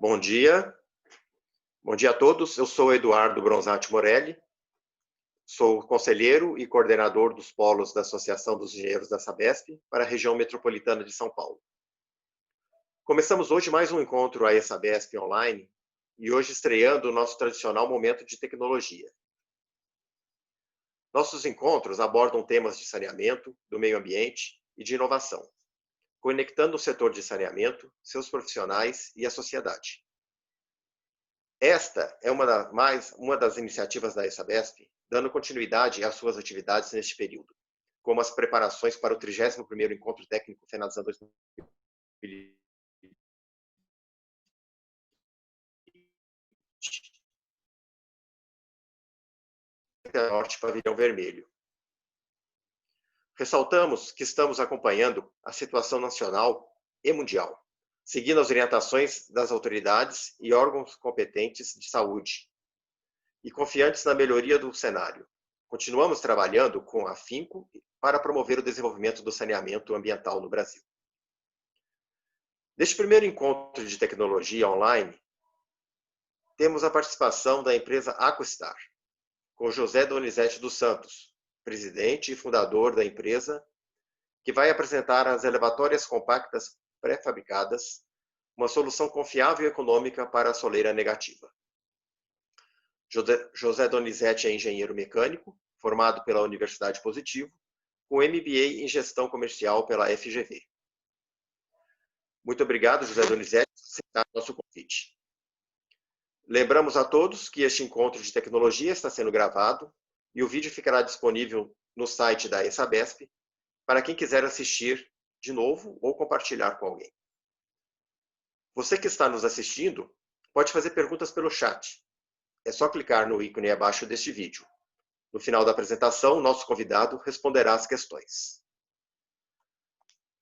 Bom dia. Bom dia a todos. Eu sou Eduardo Bronzatti Morelli. Sou conselheiro e coordenador dos polos da Associação dos Engenheiros da Sabesp para a região metropolitana de São Paulo. Começamos hoje mais um encontro AESabesp online e hoje estreando o nosso tradicional momento de tecnologia. Nossos encontros abordam temas de saneamento, do meio ambiente e de inovação, conectando o setor de saneamento, seus profissionais e a sociedade. Esta é uma das iniciativas da AESabesp, dando continuidade às suas atividades neste período, como as preparações para o 31º Encontro Técnico FENASAN 2020, Norte Pavilhão Vermelho. Ressaltamos que estamos acompanhando a situação nacional e mundial, seguindo as orientações das autoridades e órgãos competentes de saúde, e confiantes na melhoria do cenário. Continuamos trabalhando com afinco para promover o desenvolvimento do saneamento ambiental no Brasil. Neste primeiro encontro de tecnologia online, temos a participação da empresa Aquistar, com José Donizete dos Santos, presidente e fundador da empresa, que vai apresentar as elevatórias compactas pré-fabricadas, uma solução confiável e econômica para a soleira negativa. José Donizete é engenheiro mecânico, formado pela Universidade Positivo, com MBA em Gestão Comercial pela FGV. Muito obrigado, José Donizete, por aceitar nosso convite. Lembramos a todos que este encontro de tecnologia está sendo gravado e o vídeo ficará disponível no site da AESabesp para quem quiser assistir de novo ou compartilhar com alguém. Você que está nos assistindo pode fazer perguntas pelo chat. É só clicar no ícone abaixo deste vídeo. No final da apresentação, nosso convidado responderá as questões.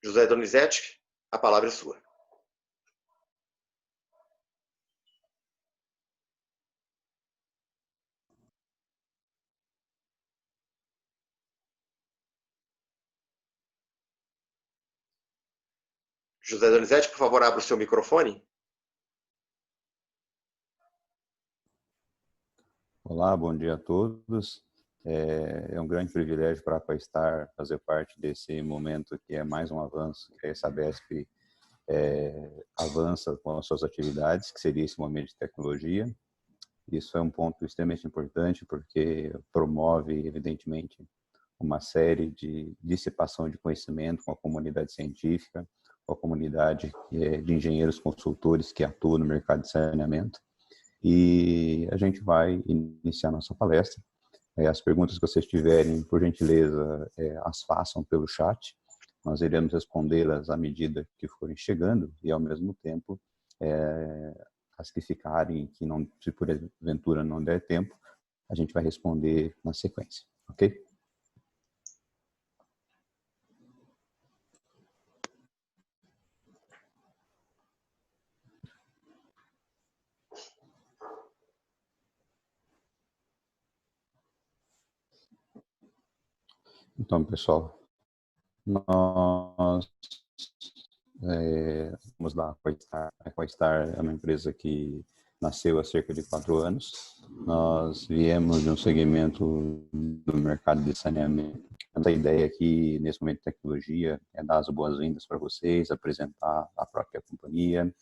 José Donizete, a palavra é sua. José Donizete, por favor, abra o seu microfone. Olá, bom dia a todos. É um grande privilégio para a Aquistar fazer parte desse momento que é mais um avanço, que a AESabesp avança com as suas atividades, que seria esse momento de tecnologia. Isso é um ponto extremamente importante porque promove, evidentemente, uma série de dissipação de conhecimento com a comunidade científica, com a comunidade de engenheiros consultores que atuam no mercado de saneamento. E a gente vai iniciar nossa palestra. As perguntas que vocês tiverem, por gentileza, as façam pelo chat. Nós iremos respondê-las à medida que forem chegando e, ao mesmo tempo, as que ficarem, que não, se porventura não der tempo, a gente vai responder na sequência, ok? Então, pessoal, nós vamos lá. A Aquistar é uma empresa que nasceu há cerca de 4 anos. Nós viemos de um segmento do mercado de saneamento. A ideia aqui, nesse momento de tecnologia, é dar as boas-vindas para vocês, apresentar a própria companhia,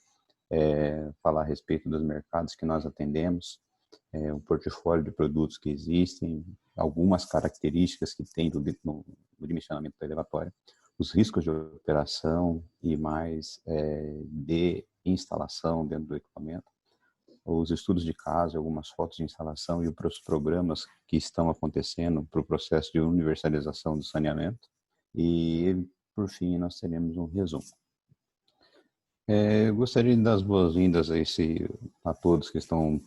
falar a respeito dos mercados que nós atendemos, o portfólio de produtos que existem, algumas características que tem no dimensionamento da elevatória, os riscos de operação e mais de instalação dentro do equipamento, os estudos de caso, algumas fotos de instalação e os programas que estão acontecendo para o processo de universalização do saneamento. E, por fim, nós teremos um resumo. Eu gostaria de dar as boas-vindas a todos que estão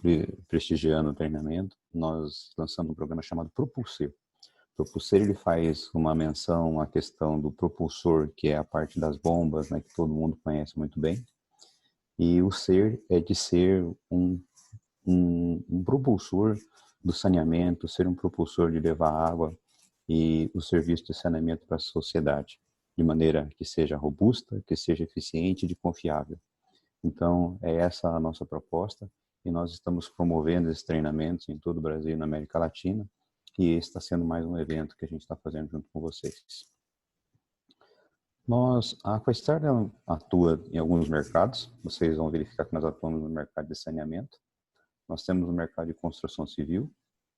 prestigiando o treinamento. Nós lançamos um programa chamado Propulser. Propulser, ele faz uma menção à questão do propulsor, que é a parte das bombas, né, que todo mundo conhece muito bem. E o ser é de ser um propulsor do saneamento, ser um propulsor de levar água e o serviço de saneamento para a sociedade, de maneira que seja robusta, que seja eficiente e confiável. Então, é essa a nossa proposta e nós estamos promovendo esses treinamentos em todo o Brasil e na América Latina, e esse está sendo mais um evento que a gente está fazendo junto com vocês. A Aquastar atua em alguns mercados, vocês vão verificar que nós atuamos no mercado de saneamento, nós temos no mercado de construção civil,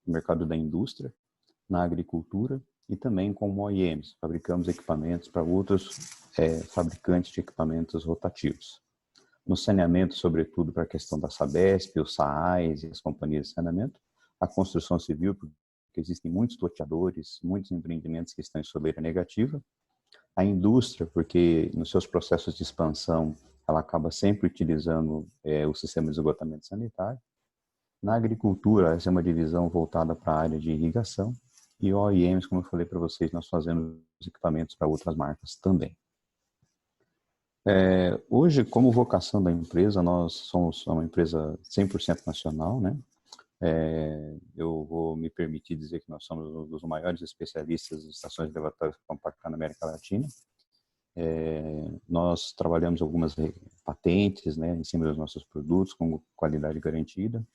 no mercado da indústria, na agricultura e também como OEMs, fabricamos equipamentos para outros fabricantes de equipamentos rotativos. No saneamento, sobretudo para a questão da Sabesp, os SAAIs e as companhias de saneamento, a construção civil, porque existem muitos loteadores, muitos empreendimentos que estão em soleira negativa, a indústria, porque nos seus processos de expansão, ela acaba sempre utilizando o sistema de esgotamento sanitário. Na agricultura, essa é uma divisão voltada para a área de irrigação, e OEMs, como eu falei para vocês, nós fazemos equipamentos para outras marcas também. Hoje, como vocação da empresa, nós somos uma empresa 100% nacional, né? Eu vou me permitir dizer que nós somos um dos maiores especialistas em estações elevatórias compactas na América Latina. Nós trabalhamos algumas patentes, né, em cima dos nossos produtos com qualidade garantida.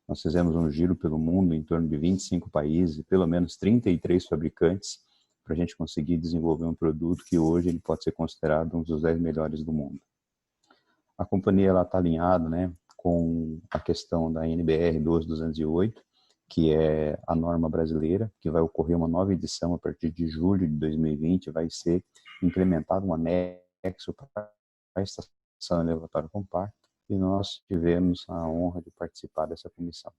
Nós fizemos um giro pelo mundo em torno de 25 países, pelo menos 33 fabricantes, para a gente conseguir desenvolver um produto que hoje ele pode ser considerado um dos 10 melhores do mundo. A companhia está alinhada, né, com a questão da NBR 12208, que é a norma brasileira, que vai ocorrer uma nova edição a partir de julho de 2020, vai ser implementado um anexo para a estação elevatória compacta, e nós tivemos a honra de participar dessa comissão.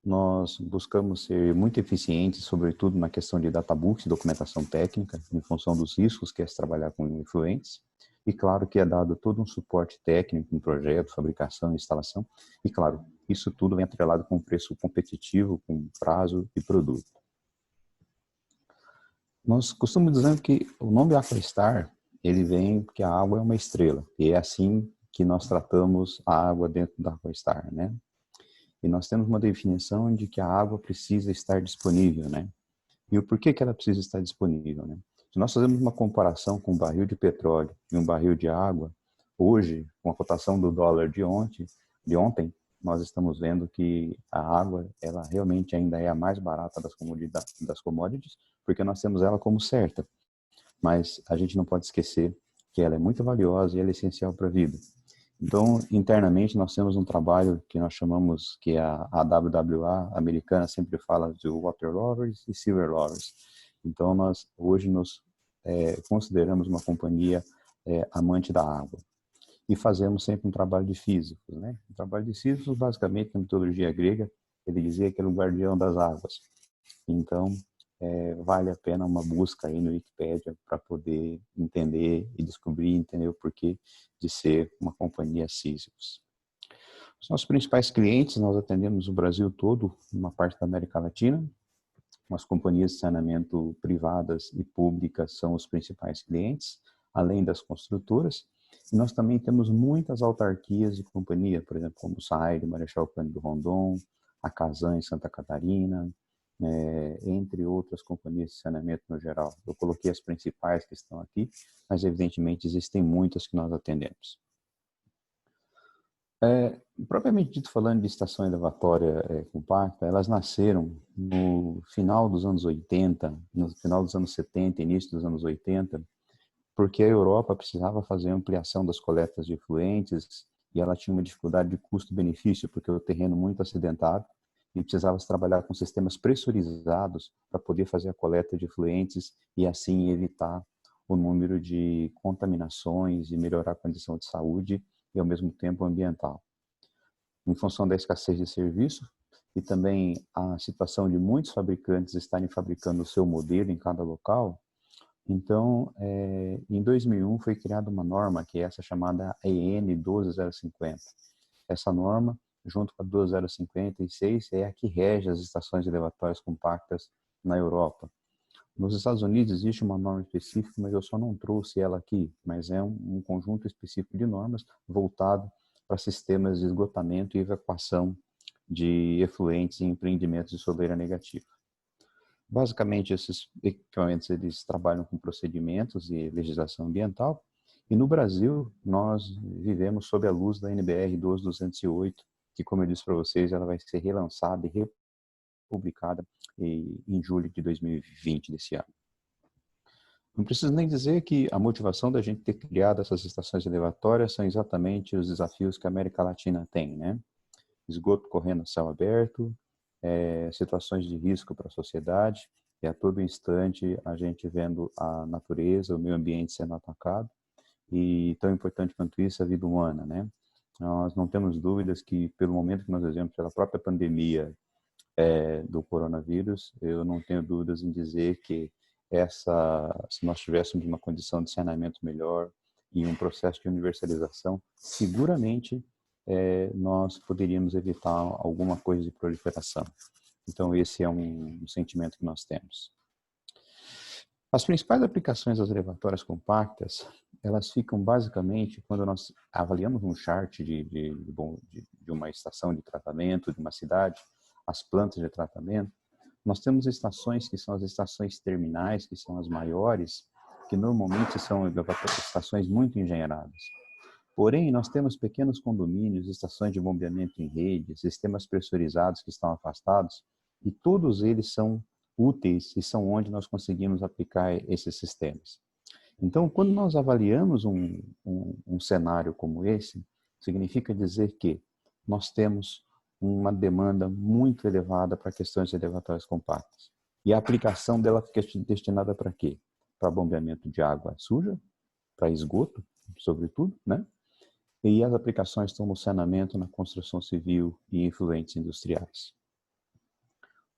Nós buscamos ser muito eficientes, sobretudo na questão de databooks, documentação técnica, em função dos riscos que é se trabalhar com influentes. E claro que é dado todo um suporte técnico em projeto, fabricação, instalação. E claro, isso tudo vem atrelado com preço competitivo, com prazo e produto. Nós costumamos dizer que o nome Aquastar, ele vem porque a água é uma estrela. E é assim que nós tratamos a água dentro da Aquastar, né? E nós temos uma definição de que a água precisa estar disponível, né? E o porquê que ela precisa estar disponível, né? Se nós fazemos uma comparação com um barril de petróleo e um barril de água, hoje, com a cotação do dólar de ontem, nós estamos vendo que a água, ela realmente ainda é a mais barata das commodities, porque nós temos ela como certa. Mas a gente não pode esquecer que ela é muito valiosa e ela é essencial para a vida. Então, internamente, nós temos um trabalho que nós chamamos, que a WWA americana sempre fala de Water Lovers e Silver Lovers. Então, nós hoje nos consideramos uma companhia amante da água. E fazemos sempre um trabalho de físicos, né? O trabalho de físicos, basicamente, na mitologia grega, ele dizia que era o guardião das águas. Então, vale a pena uma busca aí no Wikipedia para poder entender e descobrir, entender o porquê de ser uma companhia Sísifos. Os nossos principais clientes, nós atendemos o Brasil todo, uma parte da América Latina. As companhias de saneamento privadas e públicas são os principais clientes, além das construtoras. E nós também temos muitas autarquias de companhia, por exemplo, como o SAAI de Marechal Cândido Rondon, a Casan em Santa Catarina, entre outras companhias de saneamento no geral. Eu coloquei as principais que estão aqui, mas evidentemente existem muitas que nós atendemos. Propriamente dito, falando de estação elevatória compacta, elas nasceram no final dos anos 80, no final dos anos 70, início dos anos 80, porque a Europa precisava fazer ampliação das coletas de efluentes e ela tinha uma dificuldade de custo-benefício, porque o terreno muito acidentado, e precisava se trabalhar com sistemas pressurizados para poder fazer a coleta de efluentes e assim evitar o número de contaminações e melhorar a condição de saúde e ao mesmo tempo ambiental. Em função da escassez de serviço e também a situação de muitos fabricantes estarem fabricando o seu modelo em cada local, então em 2001 foi criada uma norma que é essa chamada EN 12050. Essa norma, junto com a 12056, é a que rege as estações elevatórias compactas na Europa. Nos Estados Unidos existe uma norma específica, mas eu só não trouxe ela aqui, mas é um conjunto específico de normas voltado para sistemas de esgotamento e evacuação de efluentes em empreendimentos de soleira negativa. Basicamente, esses equipamentos eles trabalham com procedimentos e legislação ambiental E no Brasil, nós vivemos sob a luz da NBR 12208, que, como eu disse para vocês, ela vai ser relançada e republicada em julho de 2020 desse ano. Não preciso nem dizer que a motivação da gente ter criado essas estações elevatórias são exatamente os desafios que a América Latina tem, né? Esgoto correndo a céu aberto, situações de risco para a sociedade, e a todo instante a gente vendo a natureza, o meio ambiente sendo atacado, e tão importante quanto isso, a vida humana, né? Nós não temos dúvidas que, pelo momento que nós vivemos, pela própria pandemia do coronavírus, eu não tenho dúvidas em dizer que se nós tivéssemos uma condição de saneamento melhor e um processo de universalização, seguramente nós poderíamos evitar alguma coisa de proliferação. Então, esse é um sentimento que nós temos. As principais aplicações das elevatórias compactas, elas ficam basicamente quando nós avaliamos um chart de uma estação de tratamento, de uma cidade, as plantas de tratamento, nós temos estações que são as estações terminais, que são as maiores, que normalmente são estações muito engenheiradas. Porém, nós temos pequenos condomínios, estações de bombeamento em rede, sistemas pressurizados que estão afastados, e todos eles são úteis e são onde nós conseguimos aplicar esses sistemas. Então, quando nós avaliamos um cenário como esse, significa dizer que nós temos uma demanda muito elevada para questões elevatórias compactas. E a aplicação dela fica destinada para quê? Para bombeamento de água suja, para esgoto, sobretudo, né? E as aplicações estão no saneamento, na construção civil e efluentes industriais.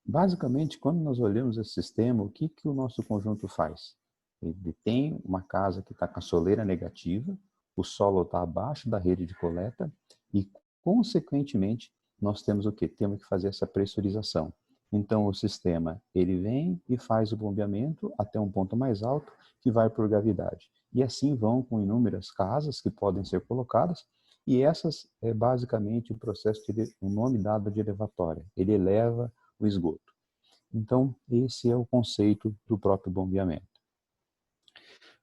Basicamente, quando nós olhamos esse sistema, o que o nosso conjunto faz? Ele tem uma casa que está com a soleira negativa, o solo está abaixo da rede de coleta e, consequentemente, nós temos o quê? Temos que fazer essa pressurização. Então, o sistema, ele vem e faz o bombeamento até um ponto mais alto, que vai por gravidade. E assim vão com inúmeras casas que podem ser colocadas, e essas é basicamente o processo, o nome dado de elevatória. Ele eleva o esgoto. Então, esse é o conceito do próprio bombeamento.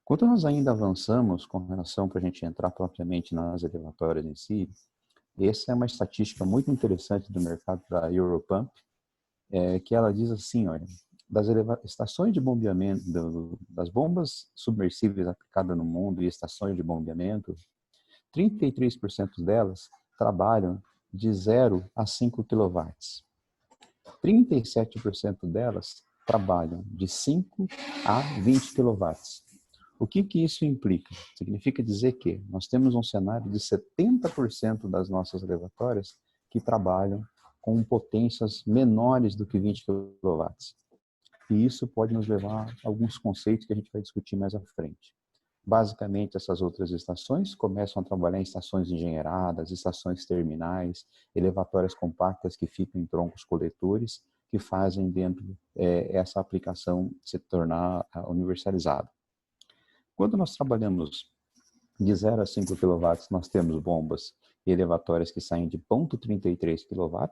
Quando nós ainda avançamos com relação para a gente entrar propriamente nas elevatórias em si, essa é uma estatística muito interessante do mercado da Europump, que ela diz assim, olha, das estações de bombeamento, das bombas submersíveis aplicadas no mundo e estações de bombeamento, 33% delas trabalham de 0 a 5 kW. 37% delas trabalham de 5 a 20 kW. O que isso implica? Significa dizer que nós temos um cenário de 70% das nossas elevatórias que trabalham com potências menores do que 20 kW. E isso pode nos levar a alguns conceitos que a gente vai discutir mais à frente. Basicamente, essas outras estações começam a trabalhar em estações engenheiradas, estações terminais, elevatórias compactas que ficam em troncos coletores, que fazem dentro essa aplicação se tornar universalizada. Quando nós trabalhamos de 0 a 5 kW, nós temos bombas e elevatórias que saem de 0,33 kW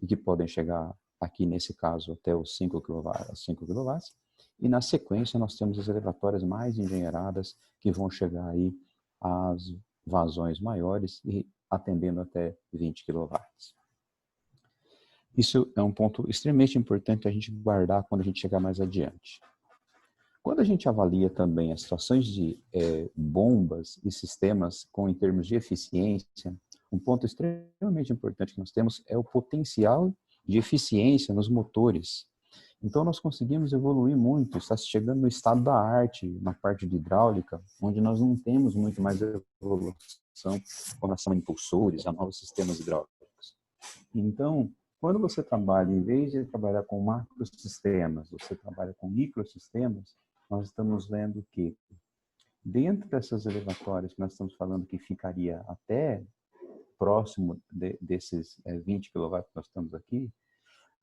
e que podem chegar aqui nesse caso até os 5 kW. E na sequência nós temos as elevatórias mais engenheiradas que vão chegar aí às vazões maiores e atendendo até 20 kW. Isso é um ponto extremamente importante a gente guardar quando a gente chegar mais adiante. Quando a gente avalia também as situações de bombas e sistemas em termos de eficiência, um ponto extremamente importante que nós temos é o potencial de eficiência nos motores. Então, nós conseguimos evoluir muito, está chegando no estado da arte, na parte de hidráulica, onde nós não temos muito mais evolução com relação a impulsores, a novos sistemas hidráulicos. Então, quando você trabalha, em vez de trabalhar com macrosistemas, você trabalha com microsistemas, nós estamos vendo que dentro dessas elevatórias que nós estamos falando que ficaria até próximo desses 20 kW que nós estamos aqui,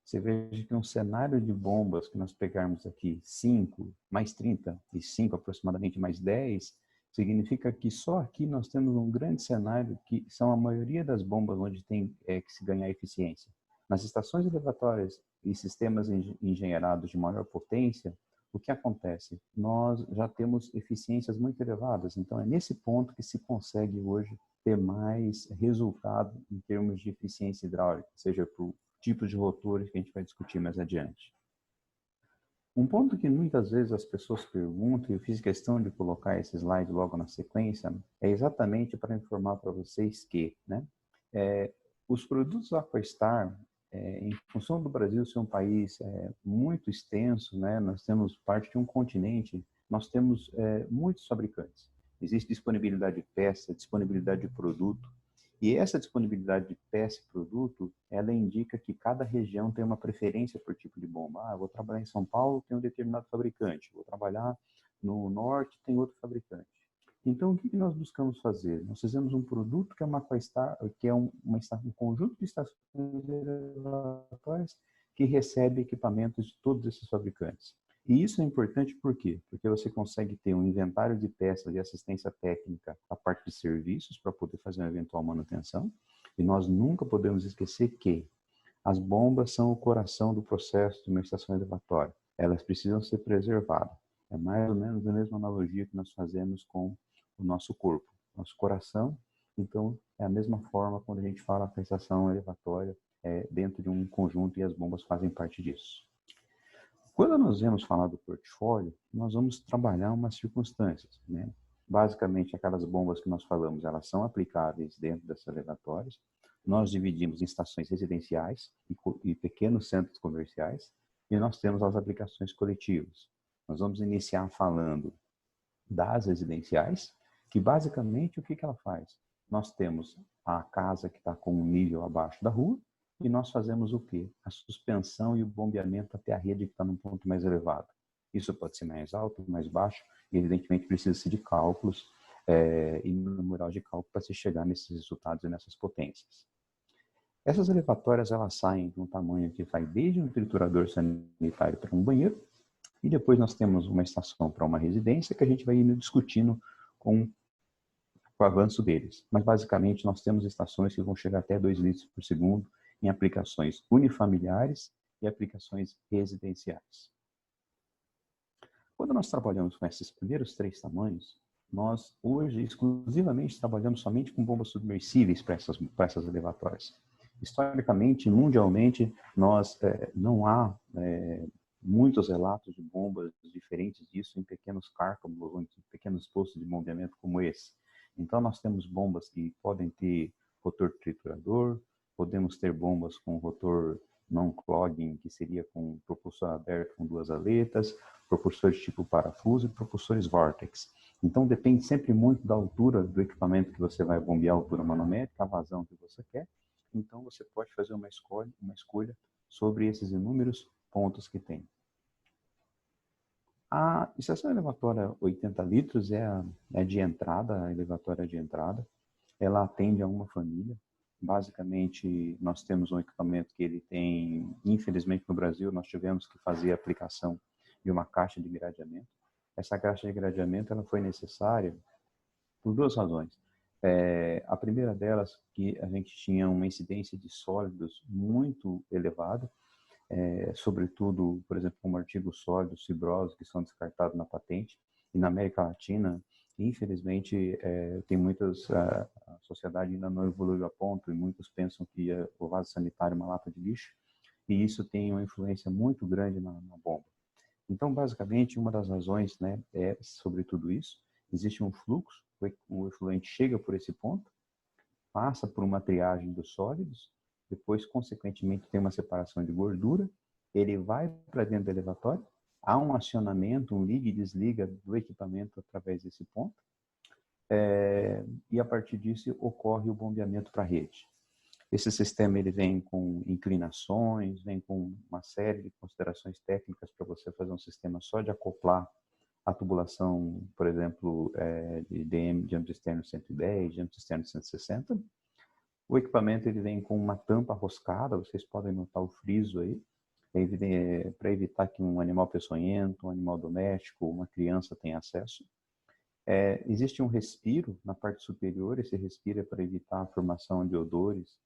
você veja que um cenário de bombas que nós pegarmos aqui 5 mais 30 e 5 aproximadamente mais 10, significa que só aqui nós temos um grande cenário que são a maioria das bombas onde tem que se ganhar eficiência. Nas estações elevatórias e sistemas engenheirados de maior potência, o que acontece? Nós já temos eficiências muito elevadas, então é nesse ponto que se consegue hoje ter mais resultado em termos de eficiência hidráulica, seja por tipos de rotores que a gente vai discutir mais adiante. Um ponto que muitas vezes as pessoas perguntam, e eu fiz questão de colocar esse slide logo na sequência, é exatamente para informar para vocês que, né, os produtos Aquastar, em função do Brasil ser um país muito extenso, né, nós temos parte de um continente, nós temos muitos fabricantes. Existe disponibilidade de peça, disponibilidade de produto, e essa disponibilidade de peça e produto, ela indica que cada região tem uma preferência por tipo de bomba. Ah, eu vou trabalhar em São Paulo, tem um determinado fabricante. Vou trabalhar no norte, tem outro fabricante. Então, o que nós buscamos fazer? Nós fizemos um produto que é uma Aquastar, que é um conjunto de estações elevatórias que recebe equipamentos de todos esses fabricantes. E isso é importante por quê? Porque você consegue ter um inventário de peças de assistência técnica a parte de serviços para poder fazer uma eventual manutenção. E nós nunca podemos esquecer que as bombas são o coração do processo de uma estação elevatória. Elas precisam ser preservadas. É mais ou menos a mesma analogia que nós fazemos com o nosso corpo. Nosso coração, então, é a mesma forma quando a gente fala que a estação elevatória é dentro de um conjunto e as bombas fazem parte disso. Quando nós vamos falar do portfólio, nós vamos trabalhar umas circunstâncias, né? Basicamente, aquelas bombas que nós falamos, elas são aplicáveis dentro dessas elevatórias. Nós dividimos em estações residenciais e pequenos centros comerciais, e nós temos as aplicações coletivas. Nós vamos iniciar falando das residenciais, que basicamente o que ela faz? Nós temos a casa que está com um nível abaixo da rua, e nós fazemos o quê? A suspensão e o bombeamento até a rede que está num ponto mais elevado. Isso pode ser mais alto, mais baixo, e evidentemente precisa-se de cálculos e numeral de cálculo para se chegar nesses resultados e nessas potências. Essas elevatórias, elas saem de um tamanho que vai desde um triturador sanitário para um banheiro, e depois nós temos uma estação para uma residência que a gente vai indo discutindo com o avanço deles. Mas basicamente nós temos estações que vão chegar até 2 litros por segundo, em aplicações unifamiliares e aplicações residenciais. Quando nós trabalhamos com esses primeiros 3 tamanhos, nós hoje exclusivamente trabalhamos somente com bombas submersíveis para essas elevatórias. Historicamente, mundialmente, não há muitos relatos de bombas diferentes disso em pequenos cárcamos ou em pequenos postos de bombeamento como esse. Então, nós temos bombas que podem ter rotor triturador, podemos ter bombas com rotor non-clogging, que seria com propulsor aberto com 2 aletas, propulsores tipo parafuso e propulsores vortex. Então, depende sempre muito da altura do equipamento que você vai bombear, a altura manométrica, a vazão que você quer. Então, você pode fazer uma escolha sobre esses inúmeros pontos que tem. A estação elevatória 80 litros é de entrada, a elevatória de entrada. Ela atende a uma família. Basicamente, nós temos um equipamento que ele tem, infelizmente no Brasil, nós tivemos que fazer a aplicação de uma caixa de gradeamento. Essa caixa de gradeamento ela foi necessária por 2 razões. A primeira delas, que a gente tinha uma incidência de sólidos muito elevada, sobretudo, por exemplo, como artigos sólidos, fibrosos, que são descartados na patente. E na América Latina, infelizmente, tem muitas... a sociedade ainda não evoluiu a ponto e muitos pensam que o vaso sanitário é uma lata de lixo. E isso tem uma influência muito grande na bomba. Então, basicamente, uma das razões, né, é sobre tudo isso. Existe um fluxo, o efluente chega por esse ponto, passa por uma triagem dos sólidos, depois, consequentemente, tem uma separação de gordura, ele vai para dentro do elevatório, há um acionamento, um liga e desliga do equipamento através desse ponto, e a partir disso ocorre o bombeamento para a rede. Esse sistema ele vem com inclinações, vem com uma série de considerações técnicas para você fazer um sistema só de acoplar a tubulação, por exemplo, de diâmetro externo 110, diâmetro externo 160. O equipamento ele vem com uma tampa roscada, vocês podem notar o friso aí, para evitar que um animal peçonhento, um animal doméstico, uma criança tenha acesso. Existe um respiro na parte superior, esse respiro é para evitar a formação de odores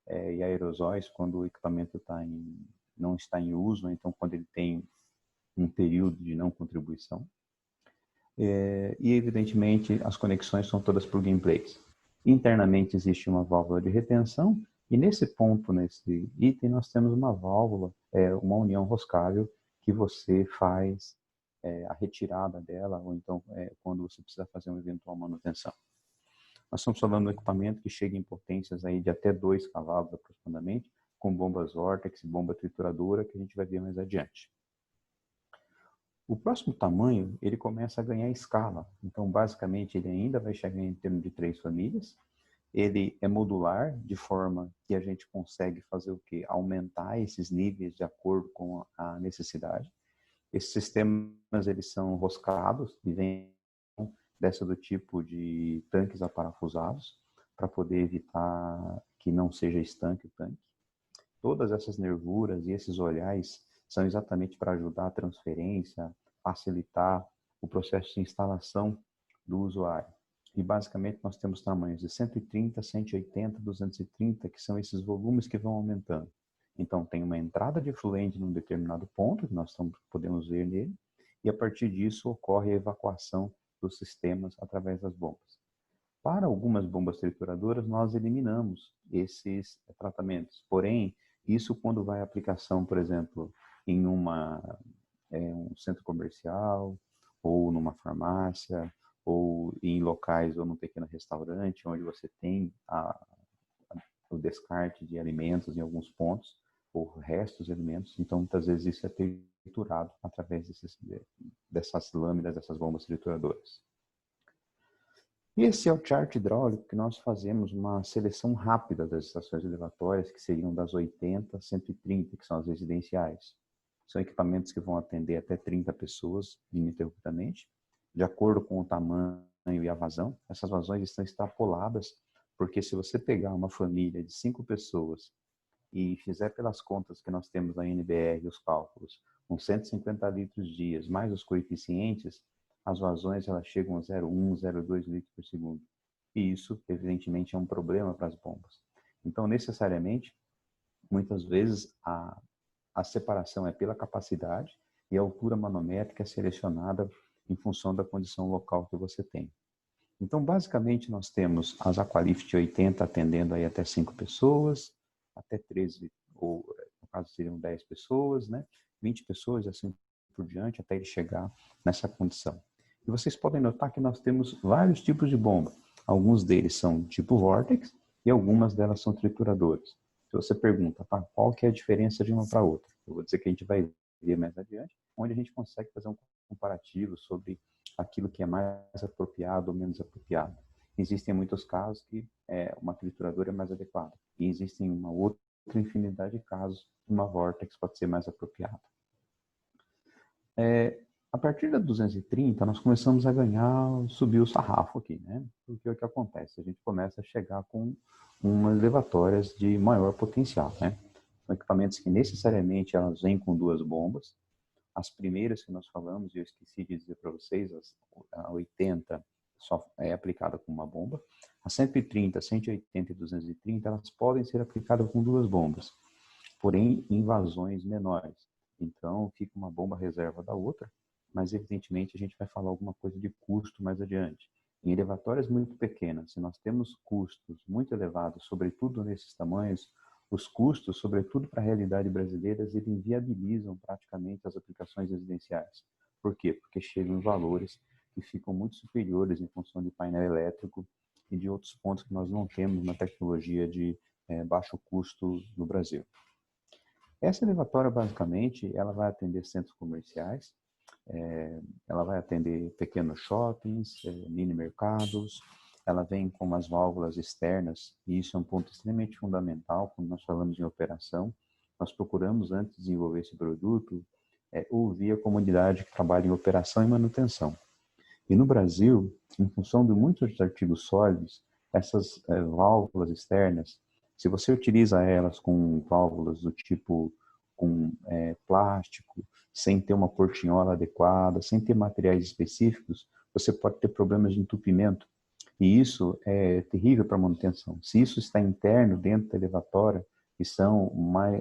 e aerosóis quando o equipamento não está em uso, então quando ele tem um período de não contribuição. E, evidentemente, as conexões são todas plug and play. Internamente existe uma válvula de retenção e nesse ponto, nesse item, nós temos uma válvula, uma união roscável que você faz a retirada dela ou então quando você precisa fazer uma eventual manutenção. Nós estamos falando de um equipamento que chega em potências aí de até 2 cavalos aproximadamente, com bombas Vortex e bomba trituradora, que a gente vai ver mais adiante. O próximo tamanho, ele começa a ganhar escala. Então, basicamente, ele ainda vai chegar em termos de 3 famílias. Ele é modular, de forma que a gente consegue fazer o quê? Aumentar esses níveis de acordo com a necessidade. Esses sistemas, eles são roscados e vêm dessa do tipo de tanques aparafusados, para poder evitar que não seja estanque o tanque. Todas essas nervuras e esses olhares são exatamente para ajudar a transferência, facilitar o processo de instalação do usuário. E basicamente nós temos tamanhos de 130, 180, 230, que são esses volumes que vão aumentando. Então tem uma entrada de efluente num determinado ponto, que nós podemos ver nele, e a partir disso ocorre a evacuação dos sistemas através das bombas. Para algumas bombas trituradoras, nós eliminamos esses tratamentos. Porém, isso quando vai à aplicação, por exemplo, em um centro comercial, ou numa farmácia, ou em locais ou num pequeno restaurante, onde você tem o descarte de alimentos em alguns pontos, ou restos de alimentos. Então, muitas vezes isso é triturado através dessas lâminas, dessas bombas trituradoras. Esse é o chart hidráulico que nós fazemos uma seleção rápida das estações elevatórias, que seriam das 80 a 130, que são as residenciais. São equipamentos que vão atender até 30 pessoas ininterruptamente, de acordo com o tamanho e a vazão. Essas vazões estão extrapoladas, porque se você pegar uma família de 5 pessoas e fizer pelas contas que nós temos na NBR, os cálculos, com 150 litros dias, mais os coeficientes, as vazões elas chegam a 0,1, 0,2 litros por segundo. E isso, evidentemente, é um problema para as bombas. Então, necessariamente, muitas vezes, a separação é pela capacidade e a altura manométrica é selecionada em função da condição local que você tem. Então, basicamente, nós temos as Aqualift 80 atendendo aí até 5 pessoas, até 13, ou no caso seriam 10 pessoas, né? 20 pessoas, assim por diante, até ele chegar nessa condição. E vocês podem notar que nós temos vários tipos de bomba. Alguns deles são tipo Vortex e algumas delas são trituradoras. Se você pergunta, tá, qual que é a diferença de uma para outra? Eu vou dizer que a gente vai ver mais adiante, onde a gente consegue fazer um comparativo sobre aquilo que é mais apropriado ou menos apropriado. Existem muitos casos que uma trituradora é mais adequada. E existem uma outra infinidade de casos que uma Vortex pode ser mais apropriada. A partir da 230, nós começamos a subir o sarrafo aqui, né? Porque o que acontece? A gente começa a chegar com umas elevatórias de maior potencial, né? São equipamentos que necessariamente elas vêm com 2 bombas. As primeiras que nós falamos, eu esqueci de dizer para vocês, a 80 só é aplicada com uma bomba. A 130, 180 e 230, elas podem ser aplicadas com 2 bombas, porém em vazões menores. Então, fica uma bomba reserva da outra, mas evidentemente a gente vai falar alguma coisa de custo mais adiante. Em elevatórias muito pequenas, se nós temos custos muito elevados, sobretudo nesses tamanhos, os custos, sobretudo para a realidade brasileira, eles inviabilizam praticamente as aplicações residenciais. Por quê? Porque chegam em valores que ficam muito superiores em função de painel elétrico e de outros pontos que nós não temos na tecnologia de baixo custo no Brasil. Essa elevatória, basicamente, ela vai atender centros comerciais, ela vai atender pequenos shoppings, mini mercados, ela vem com umas válvulas externas, e isso é um ponto extremamente fundamental quando nós falamos em operação. Nós procuramos, antes de desenvolver esse produto, ouvir a comunidade que trabalha em operação e manutenção. E no Brasil, em função de muitos artigos sólidos, essas válvulas externas, se você utiliza elas com válvulas do tipo com plástico, sem ter uma portinhola adequada, sem ter materiais específicos, você pode ter problemas de entupimento. E isso é terrível para a manutenção. Se isso está interno dentro da elevatória, que são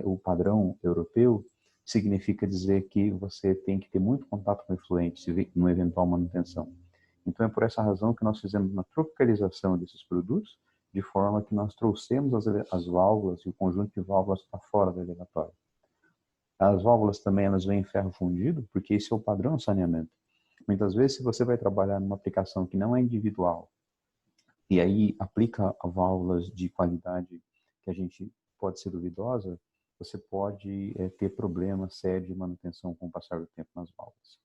o padrão europeu, significa dizer que você tem que ter muito contato com o efluente numa eventual manutenção. Então, é por essa razão que nós fizemos uma tropicalização desses produtos, de forma que nós trouxemos as válvulas e o conjunto de válvulas para fora do elevatório. As válvulas também elas vêm em ferro fundido, porque esse é o padrão de saneamento. Muitas vezes, se você vai trabalhar numa aplicação que não é individual, e aí aplica a válvulas de qualidade que a gente pode ser duvidosa, você pode ter problemas sérios de manutenção com o passar do tempo nas válvulas.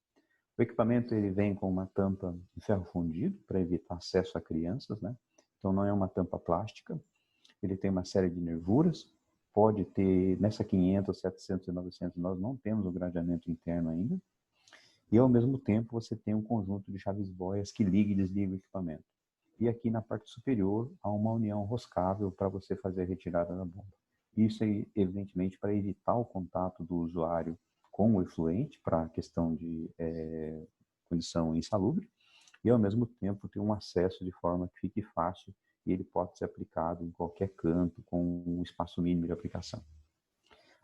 O equipamento ele vem com uma tampa de ferro fundido para evitar acesso a crianças, né? Então não é uma tampa plástica. Ele tem uma série de nervuras. Pode ter, nessa 500, 700 e 900, nós não temos o gradeamento interno ainda. E ao mesmo tempo você tem um conjunto de chaves boias que liga e desliga o equipamento. E aqui na parte superior há uma união roscável para você fazer a retirada da bomba. Isso é evidentemente para evitar o contato do usuário com o efluente para a questão de condição insalubre e ao mesmo tempo ter um acesso de forma que fique fácil e ele pode ser aplicado em qualquer canto com um espaço mínimo de aplicação.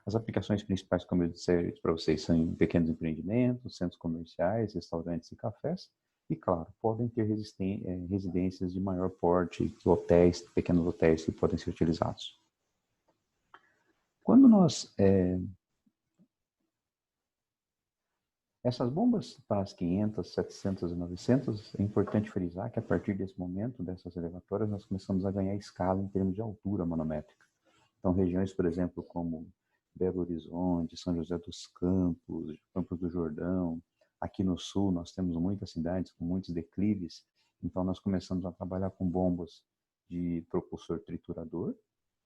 As aplicações principais, como eu disse para vocês, são em pequenos empreendimentos, centros comerciais, restaurantes e cafés. E, claro, podem ter residências de maior porte, hotéis, pequenos hotéis que podem ser utilizados. Quando nós... essas bombas para as 500, 700 e 900, é importante frisar que a partir desse momento, dessas elevatórias, nós começamos a ganhar escala em termos de altura manométrica. Então, regiões, por exemplo, como Belo Horizonte, São José dos Campos, Campos do Jordão. Aqui no sul nós temos muitas cidades com muitos declives, então nós começamos a trabalhar com bombas de propulsor triturador,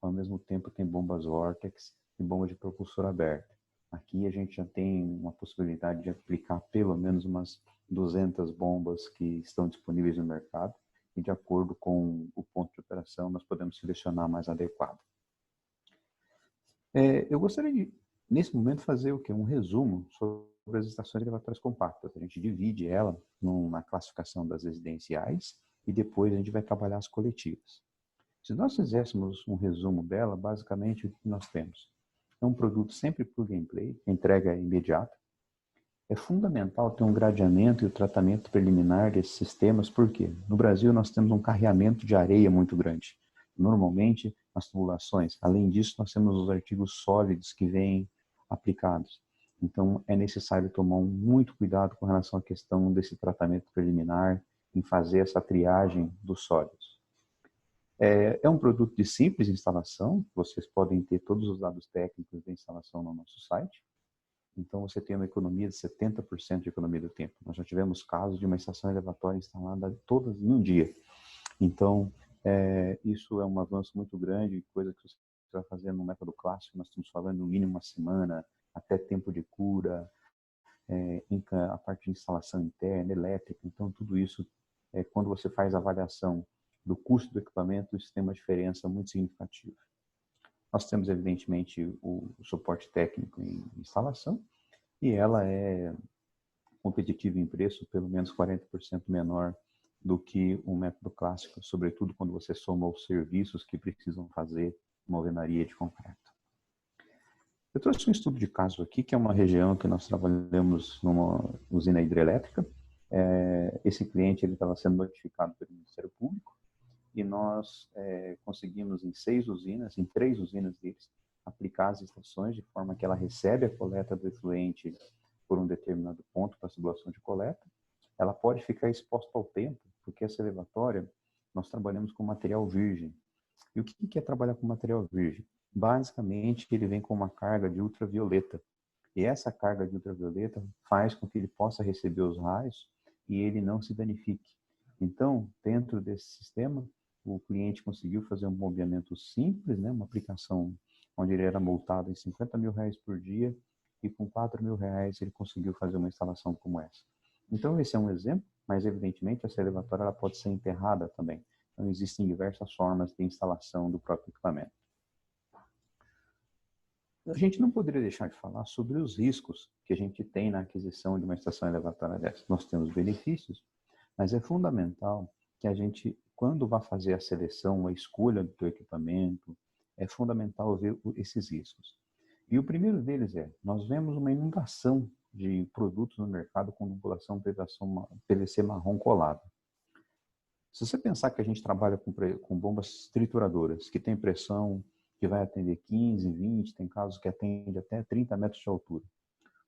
ao mesmo tempo tem bombas Vortex e bombas de propulsor aberto. Aqui a gente já tem uma possibilidade de aplicar pelo menos umas 200 bombas que estão disponíveis no mercado e de acordo com o ponto de operação nós podemos selecionar a mais adequado. Eu gostaria de, nesse momento, fazer o quê? Um resumo sobre as estações elevatórias compactas. A gente divide ela na classificação das residenciais e depois a gente vai trabalhar as coletivas. Se nós fizéssemos um resumo dela, basicamente o que nós temos? É um produto sempre plug and play, entrega imediata. É fundamental ter um gradeamento e o tratamento preliminar desses sistemas, porque no Brasil nós temos um carreamento de areia muito grande. Normalmente, nas tubulações. Além disso, nós temos os artigos sólidos que vêm aplicados. Então, é necessário tomar muito cuidado com relação à questão desse tratamento preliminar, em fazer essa triagem dos sólidos. É um produto de simples instalação, vocês podem ter todos os dados técnicos da instalação no nosso site. Então, você tem uma economia de 70% de economia do tempo. Nós já tivemos casos de uma estação elevatória instalada todas em um dia. Então, isso é um avanço muito grande, coisa que você vai fazer no método clássico, nós estamos falando no mínimo uma semana, até tempo de cura, a parte de instalação interna, elétrica. Então, tudo isso, quando você faz a avaliação do custo do equipamento, isso tem uma diferença muito significativa. Nós temos, evidentemente, o suporte técnico em instalação, e ela é competitiva em preço, pelo menos 40% menor do que um método clássico, sobretudo quando você soma os serviços que precisam fazer uma alvenaria de concreto. Eu trouxe um estudo de caso aqui, que é uma região que nós trabalhamos numa usina hidrelétrica. Esse cliente estava sendo notificado pelo Ministério Público e nós conseguimos em 3 usinas deles, aplicar as estações de forma que ela recebe a coleta do efluente por um determinado ponto para a tubulação de coleta. Ela pode ficar exposta ao tempo, porque essa elevatória, nós trabalhamos com material virgem. E o que é trabalhar com material virgem? Basicamente, ele vem com uma carga de ultravioleta. E essa carga de ultravioleta faz com que ele possa receber os raios e ele não se danifique. Então, dentro desse sistema, o cliente conseguiu fazer um bombeamento simples, né? Uma aplicação onde ele era multado em R$50 mil por dia e com R$4 mil ele conseguiu fazer uma instalação como essa. Então, esse é um exemplo, mas evidentemente essa elevatória ela pode ser enterrada também. Então, existem diversas formas de instalação do próprio equipamento. A gente não poderia deixar de falar sobre os riscos que a gente tem na aquisição de uma estação elevatória dessa. Nós temos benefícios, mas é fundamental que a gente, quando vai fazer a seleção, a escolha do teu equipamento, é fundamental ver esses riscos. E o primeiro deles nós vemos uma inundação de produtos no mercado com tubulação PVC marrom colado. Se você pensar que a gente trabalha com bombas trituradoras, que tem pressão que vai atender 15, 20, tem casos que atende até 30 metros de altura.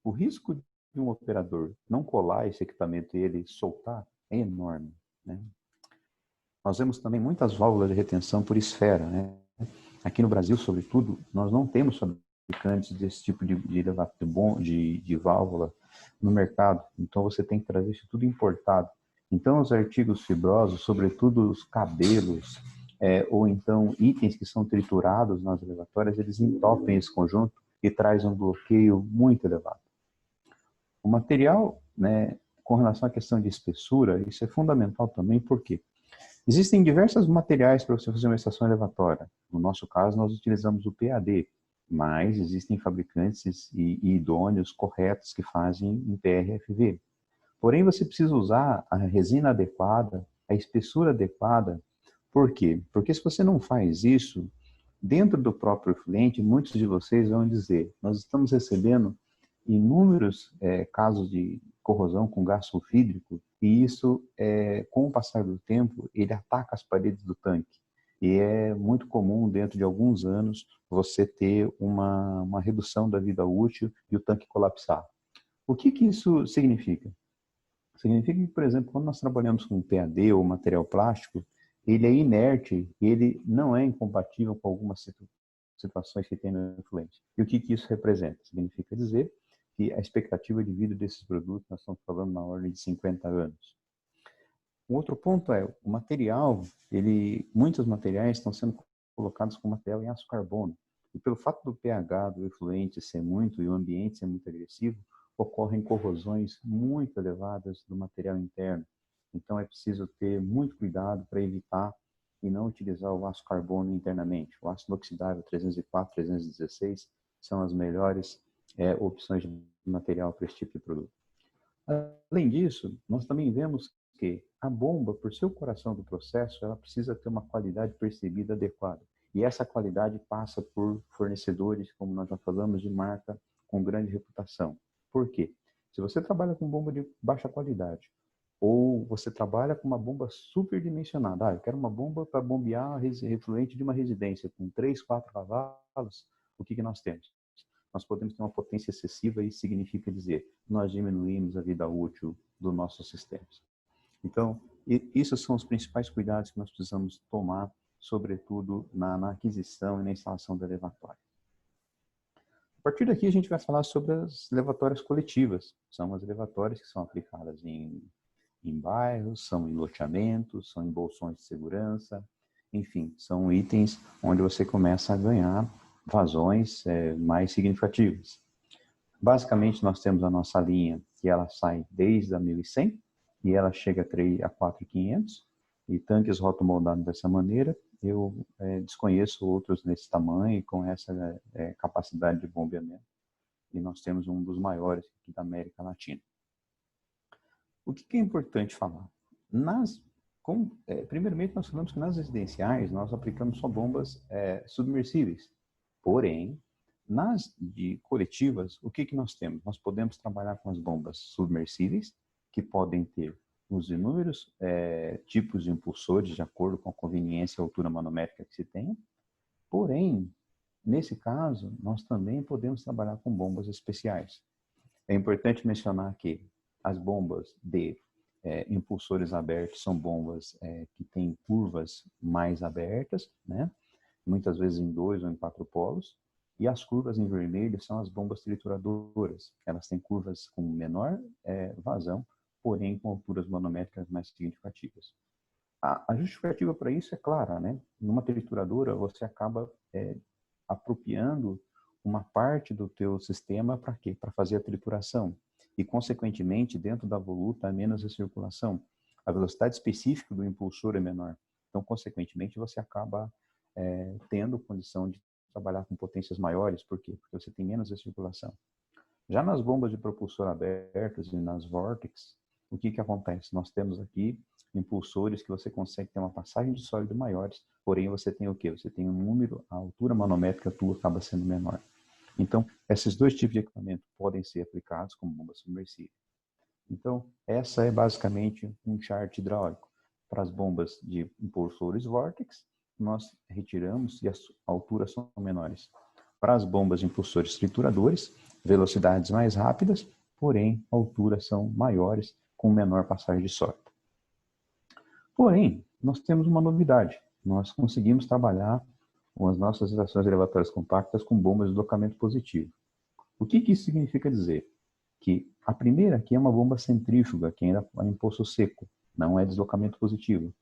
O risco de um operador não colar esse equipamento e ele soltar é enorme, né? Nós vemos também muitas válvulas de retenção por esfera, né? Aqui no Brasil, sobretudo, nós não temos fabricantes desse tipo de válvula no mercado. Então, você tem que trazer isso tudo importado. Então, os artigos fibrosos, sobretudo os cabelos, ou então itens que são triturados nas elevatórias, eles entopem esse conjunto e trazem um bloqueio muito elevado. O material, né, com relação à questão de espessura, isso é fundamental também, porque existem diversos materiais para você fazer uma estação elevatória. No nosso caso, nós utilizamos o PAD, mas existem fabricantes e idôneos corretos que fazem em PRFV. Porém, você precisa usar a resina adequada, a espessura adequada. Por quê? Porque se você não faz isso, dentro do próprio cliente, muitos de vocês vão dizer, nós estamos recebendo inúmeros casos de corrosão com gás sulfídrico, e isso, com o passar do tempo, ele ataca as paredes do tanque. E é muito comum, dentro de alguns anos, você ter uma redução da vida útil e o tanque colapsar. O que isso significa? Significa que, por exemplo, quando nós trabalhamos com PAD ou material plástico, ele é inerte e ele não é incompatível com algumas situações que tem no efluente. E o que isso representa? Significa dizer que a expectativa de vida desses produtos, nós estamos falando na ordem de 50 anos. Um outro ponto é o material, muitos materiais estão sendo colocados com material em aço carbono. E pelo fato do pH do efluente ser muito e o ambiente ser muito agressivo, ocorrem corrosões muito elevadas do material interno. Então é preciso ter muito cuidado para evitar e não utilizar o aço carbono internamente. O ácido inoxidável 304, 316 são as melhores opções de material para esse tipo de produto. Além disso, nós também vemos que a bomba, por ser o coração do processo, ela precisa ter uma qualidade percebida adequada. E essa qualidade passa por fornecedores, como nós já falamos, de marca com grande reputação. Por quê? Se você trabalha com bomba de baixa qualidade, ou você trabalha com uma bomba superdimensionada, eu quero uma bomba para bombear refluente de uma residência com 3, 4 cavalos, o que nós temos? Nós podemos ter uma potência excessiva e isso significa dizer, nós diminuímos a vida útil dos nossos sistemas. Então, esses são os principais cuidados que nós precisamos tomar, sobretudo na aquisição e na instalação da elevatória. A partir daqui, a gente vai falar sobre as elevatórias coletivas. São as elevatórias que são aplicadas em bairros, são em loteamentos, são em bolsões de segurança, enfim, são itens onde você começa a ganhar vazões mais significativas. Basicamente, nós temos a nossa linha que ela sai desde a 1100 e ela chega a 4.500 e tanques rotomoldados dessa maneira. Eu desconheço outros nesse tamanho com essa capacidade de bombeamento e nós temos um dos maiores aqui da América Latina. O que é importante falar? Primeiramente, nós falamos que nas residenciais nós aplicamos só bombas submersíveis. Porém, nas de coletivas, o que nós temos? Nós podemos trabalhar com as bombas submersíveis, que podem ter os inúmeros tipos de impulsores, de acordo com a conveniência e altura manométrica que se tenha. Porém, nesse caso, nós também podemos trabalhar com bombas especiais. É importante mencionar que as bombas de impulsores abertos são bombas que têm curvas mais abertas, né? Muitas vezes em 2 ou em 4 polos, e as curvas em vermelho são as bombas trituradoras. Elas têm curvas com menor vazão, porém com alturas manométricas mais significativas. A justificativa para isso é clara, né? Numa trituradora, você acaba apropriando uma parte do teu sistema para quê? Para fazer a trituração. E, consequentemente, dentro da voluta há menos recirculação. A velocidade específica do impulsor é menor. Então, consequentemente, você acaba tendo condição de trabalhar com potências maiores. Por quê? Porque você tem menos recirculação. Já nas bombas de propulsor abertas e nas Vortex, o que acontece? Nós temos aqui impulsores que você consegue ter uma passagem de sólido maiores, porém você tem o quê? Você tem um número, a altura manométrica tua acaba sendo menor. Então, esses dois tipos de equipamento podem ser aplicados como bomba submersível. Então, essa é basicamente um chart hidráulico. Para as bombas de impulsores Vortex, nós retiramos e as alturas são menores. Para as bombas de impulsores trituradores, velocidades mais rápidas, porém, alturas são maiores, com menor passagem de sólido. Porém, nós temos uma novidade. Nós conseguimos trabalhar com as nossas estações elevatórias compactas com bombas de deslocamento positivo. O que isso significa dizer? Que a primeira aqui é uma bomba centrífuga, que ainda é em poço seco, não é deslocamento positivo.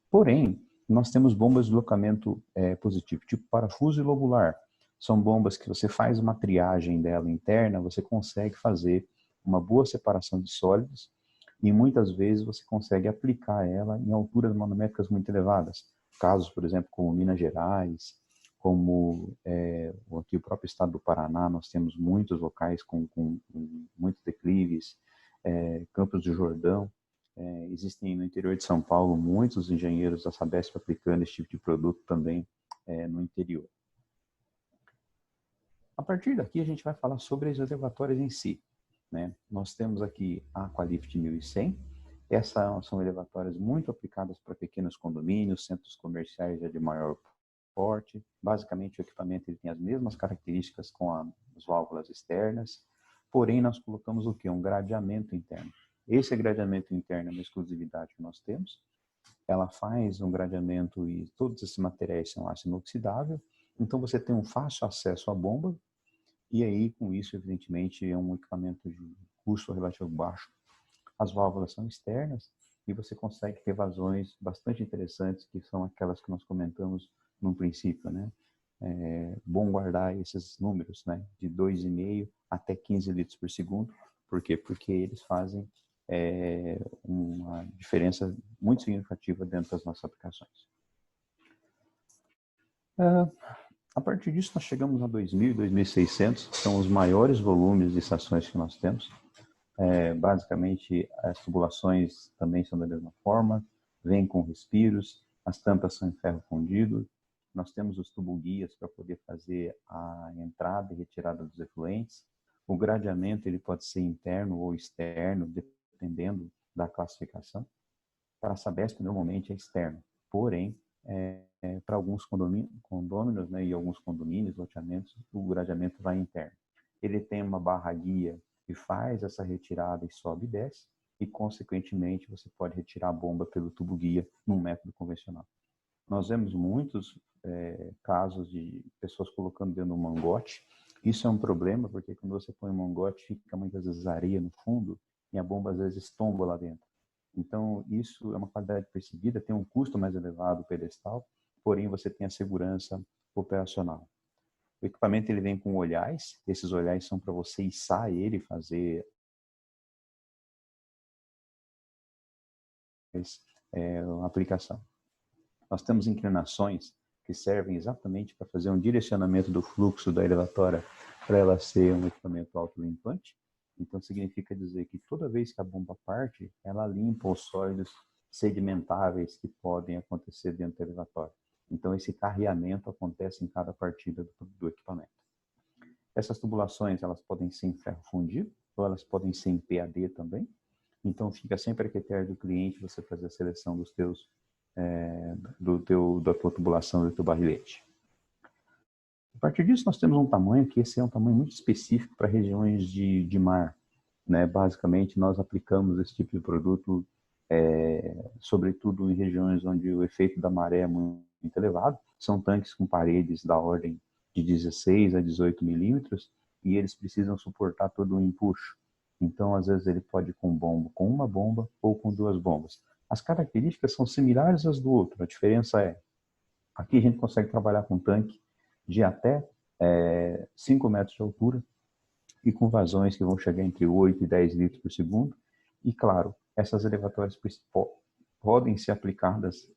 Porém, nós temos bombas de deslocamento positivo, tipo parafuso e lobular. São bombas que você faz uma triagem dela interna, você consegue fazer uma boa separação de sólidos e muitas vezes você consegue aplicar ela em alturas manométricas muito elevadas. Casos, por exemplo, como Minas Gerais, como aqui o próprio estado do Paraná, nós temos muitos locais com muitos declives, Campos do Jordão, existem no interior de São Paulo muitos engenheiros da Sabesp aplicando esse tipo de produto também no interior. A partir daqui a gente vai falar sobre as elevatórias em si, né? Nós temos aqui a Aqualift 1100, essas são elevatórias muito aplicadas para pequenos condomínios, centros comerciais de maior porte. Basicamente o equipamento ele tem as mesmas características com as válvulas externas, porém nós colocamos o que? Um gradeamento interno. Esse gradeamento interno é uma exclusividade que nós temos. Ela faz um gradeamento e todos esses materiais são aço inoxidável, então você tem um fácil acesso à bomba e aí com isso evidentemente é um equipamento de custo relativo baixo. As válvulas são externas e você consegue ter vazões bastante interessantes, que são aquelas que nós comentamos no princípio, né? Bom guardar esses números, né? De 2,5 até 15 litros por segundo. Por quê? Porque eles fazem uma diferença muito significativa dentro das nossas aplicações. A partir disso, nós chegamos a 2.000 e 2.600, são os maiores volumes de estações que nós temos. Basicamente, as tubulações também são da mesma forma, vêm com respiros, as tampas são em ferro fundido, nós temos os tubo-guias para poder fazer a entrada e retirada dos efluentes. O gradeamento ele pode ser interno ou externo, dependendo da classificação. Para a Sabesp, normalmente é externo, porém, para alguns condôminos, né, e alguns condomínios, loteamentos, o gradeamento vai interno. Ele tem uma barra guia que faz essa retirada e sobe e desce, e, consequentemente, você pode retirar a bomba pelo tubo guia num método convencional. Nós vemos muitos casos de pessoas colocando dentro do mangote. Isso é um problema, porque quando você põe um mangote, fica muitas vezes areia no fundo, e a bomba às vezes tomba lá dentro. Então, isso é uma qualidade percebida, tem um custo mais elevado o pedestal, porém você tem a segurança operacional. O equipamento ele vem com olhais, esses olhais são para você içar ele e fazer uma aplicação. Nós temos inclinações que servem exatamente para fazer um direcionamento do fluxo da elevatória para ela ser um equipamento autolimpante. Então, significa dizer que toda vez que a bomba parte, ela limpa os sólidos sedimentáveis que podem acontecer dentro do elevatório. Então, esse carreamento acontece em cada partida do equipamento. Essas tubulações, elas podem ser em ferro fundido, ou elas podem ser em PAD também. Então, fica sempre a critério do cliente você fazer a seleção dos teus, da tua tubulação, do teu barrilete. A partir disso, nós temos um tamanho que esse é um tamanho muito específico para regiões de mar, né? Basicamente, nós aplicamos esse tipo de produto, sobretudo em regiões onde o efeito da maré é muito elevado. São tanques com paredes da ordem de 16 a 18 milímetros e eles precisam suportar todo o empuxo. Então, às vezes, ele pode ir com uma bomba ou com duas bombas. As características são similares às do outro. A diferença é, aqui a gente consegue trabalhar com tanque de até 5 metros de altura e com vazões que vão chegar entre 8 e 10 litros por segundo. E, claro, essas elevatórias podem ser aplicadas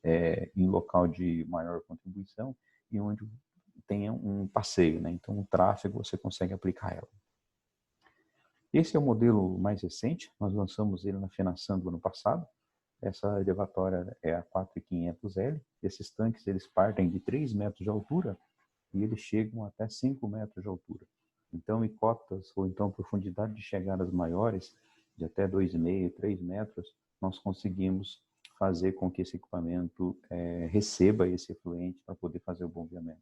em local de maior contribuição e onde tenha um passeio, né? Então, o tráfego você consegue aplicar ela. Esse é o modelo mais recente, nós lançamos ele na FENASAM do ano passado. Essa elevatória é a 4500L. Esses tanques eles partem de 3 metros de altura e eles chegam até 5 metros de altura. Então, em cotas ou então profundidade de chegadas maiores, de até 2,5, 3 metros, nós conseguimos fazer com que esse equipamento receba esse efluente para poder fazer o bombeamento.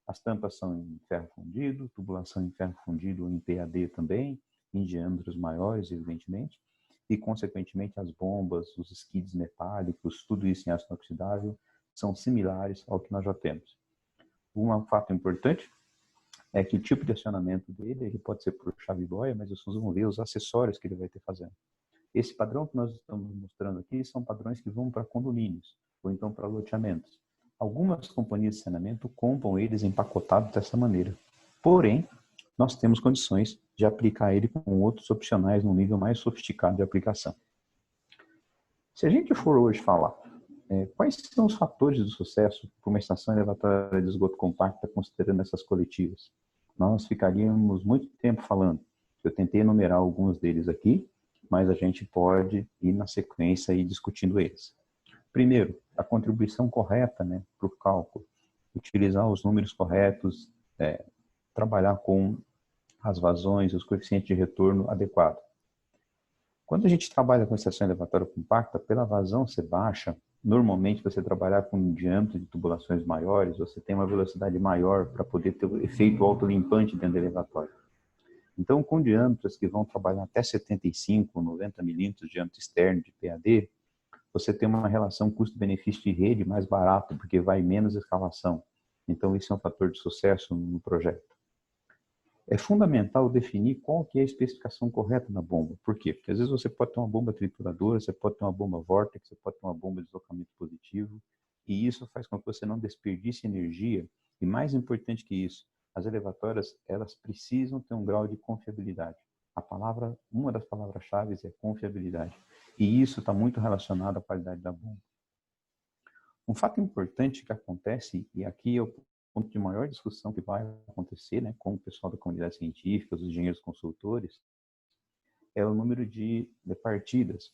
As tampas são em ferro fundido, tubulação em ferro fundido ou em PAD também, em diâmetros maiores, evidentemente, e, consequentemente, as bombas, os skids metálicos, tudo isso em ácido inoxidável, são similares ao que nós já temos. Um fato importante é que o tipo de acionamento dele, ele pode ser por chave-boia, mas vocês vão ver os acessórios que ele vai ter fazendo. Esse padrão que nós estamos mostrando aqui são padrões que vão para condomínios, ou então para loteamentos. Algumas companhias de saneamento compram eles empacotados dessa maneira. Porém, nós temos condições de aplicar ele com outros opcionais num nível mais sofisticado de aplicação. Se a gente for hoje falar quais são os fatores de sucesso para uma estação elevatória de esgoto compacta considerando essas coletivas, nós ficaríamos muito tempo falando. Eu tentei enumerar alguns deles aqui, mas a gente pode ir na sequência e discutindo eles. Primeiro, a contribuição correta, para o cálculo. Utilizar os números corretos, trabalhar com as vazões, os coeficientes de retorno adequados. Quando a gente trabalha com estação elevatória compacta, pela vazão ser baixa, normalmente você trabalhar com um diâmetro de tubulações maiores, você tem uma velocidade maior para poder ter o efeito autolimpante dentro do elevatório. Então, com diâmetros que vão trabalhar até 75, 90 milímetros de diâmetro externo de PAD, você tem uma relação custo-benefício de rede mais barato, porque vai menos escavação. Então, isso é um fator de sucesso no projeto. É fundamental definir qual que é a especificação correta da bomba. Por quê? Porque às vezes você pode ter uma bomba trituradora, você pode ter uma bomba vórtex, você pode ter uma bomba de deslocamento positivo, e isso faz com que você não desperdice energia. E mais importante que isso, as elevatórias, elas precisam ter um grau de confiabilidade. Uma das palavras-chave é confiabilidade. E isso está muito relacionado à qualidade da bomba. Um fato importante que acontece, e aqui é o ponto de maior discussão que vai acontecer, com o pessoal da comunidade científica, os engenheiros consultores, é o número de partidas.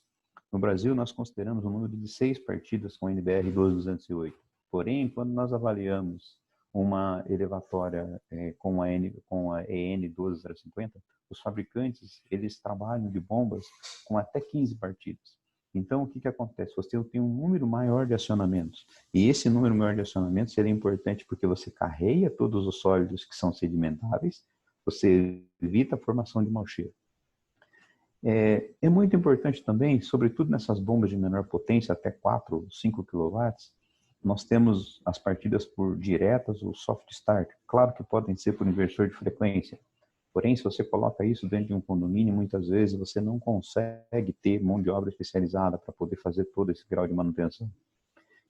No Brasil, nós consideramos um número de 6 partidas com a NBR 12208. Porém, quando nós avaliamos uma elevatória com a EN 12050, os fabricantes, eles trabalham de bombas com até 15 partidas. Então, o que acontece? Você tem um número maior de acionamentos. E esse número maior de acionamentos seria importante porque você carreia todos os sólidos que são sedimentáveis, você evita a formação de mau cheiro. É muito importante também, sobretudo nessas bombas de menor potência, até 4, 5 kW, nós temos as partidas por diretas ou soft start. Claro que podem ser por inversor de frequência. Porém, se você coloca isso dentro de um condomínio, muitas vezes você não consegue ter mão de obra especializada para poder fazer todo esse grau de manutenção.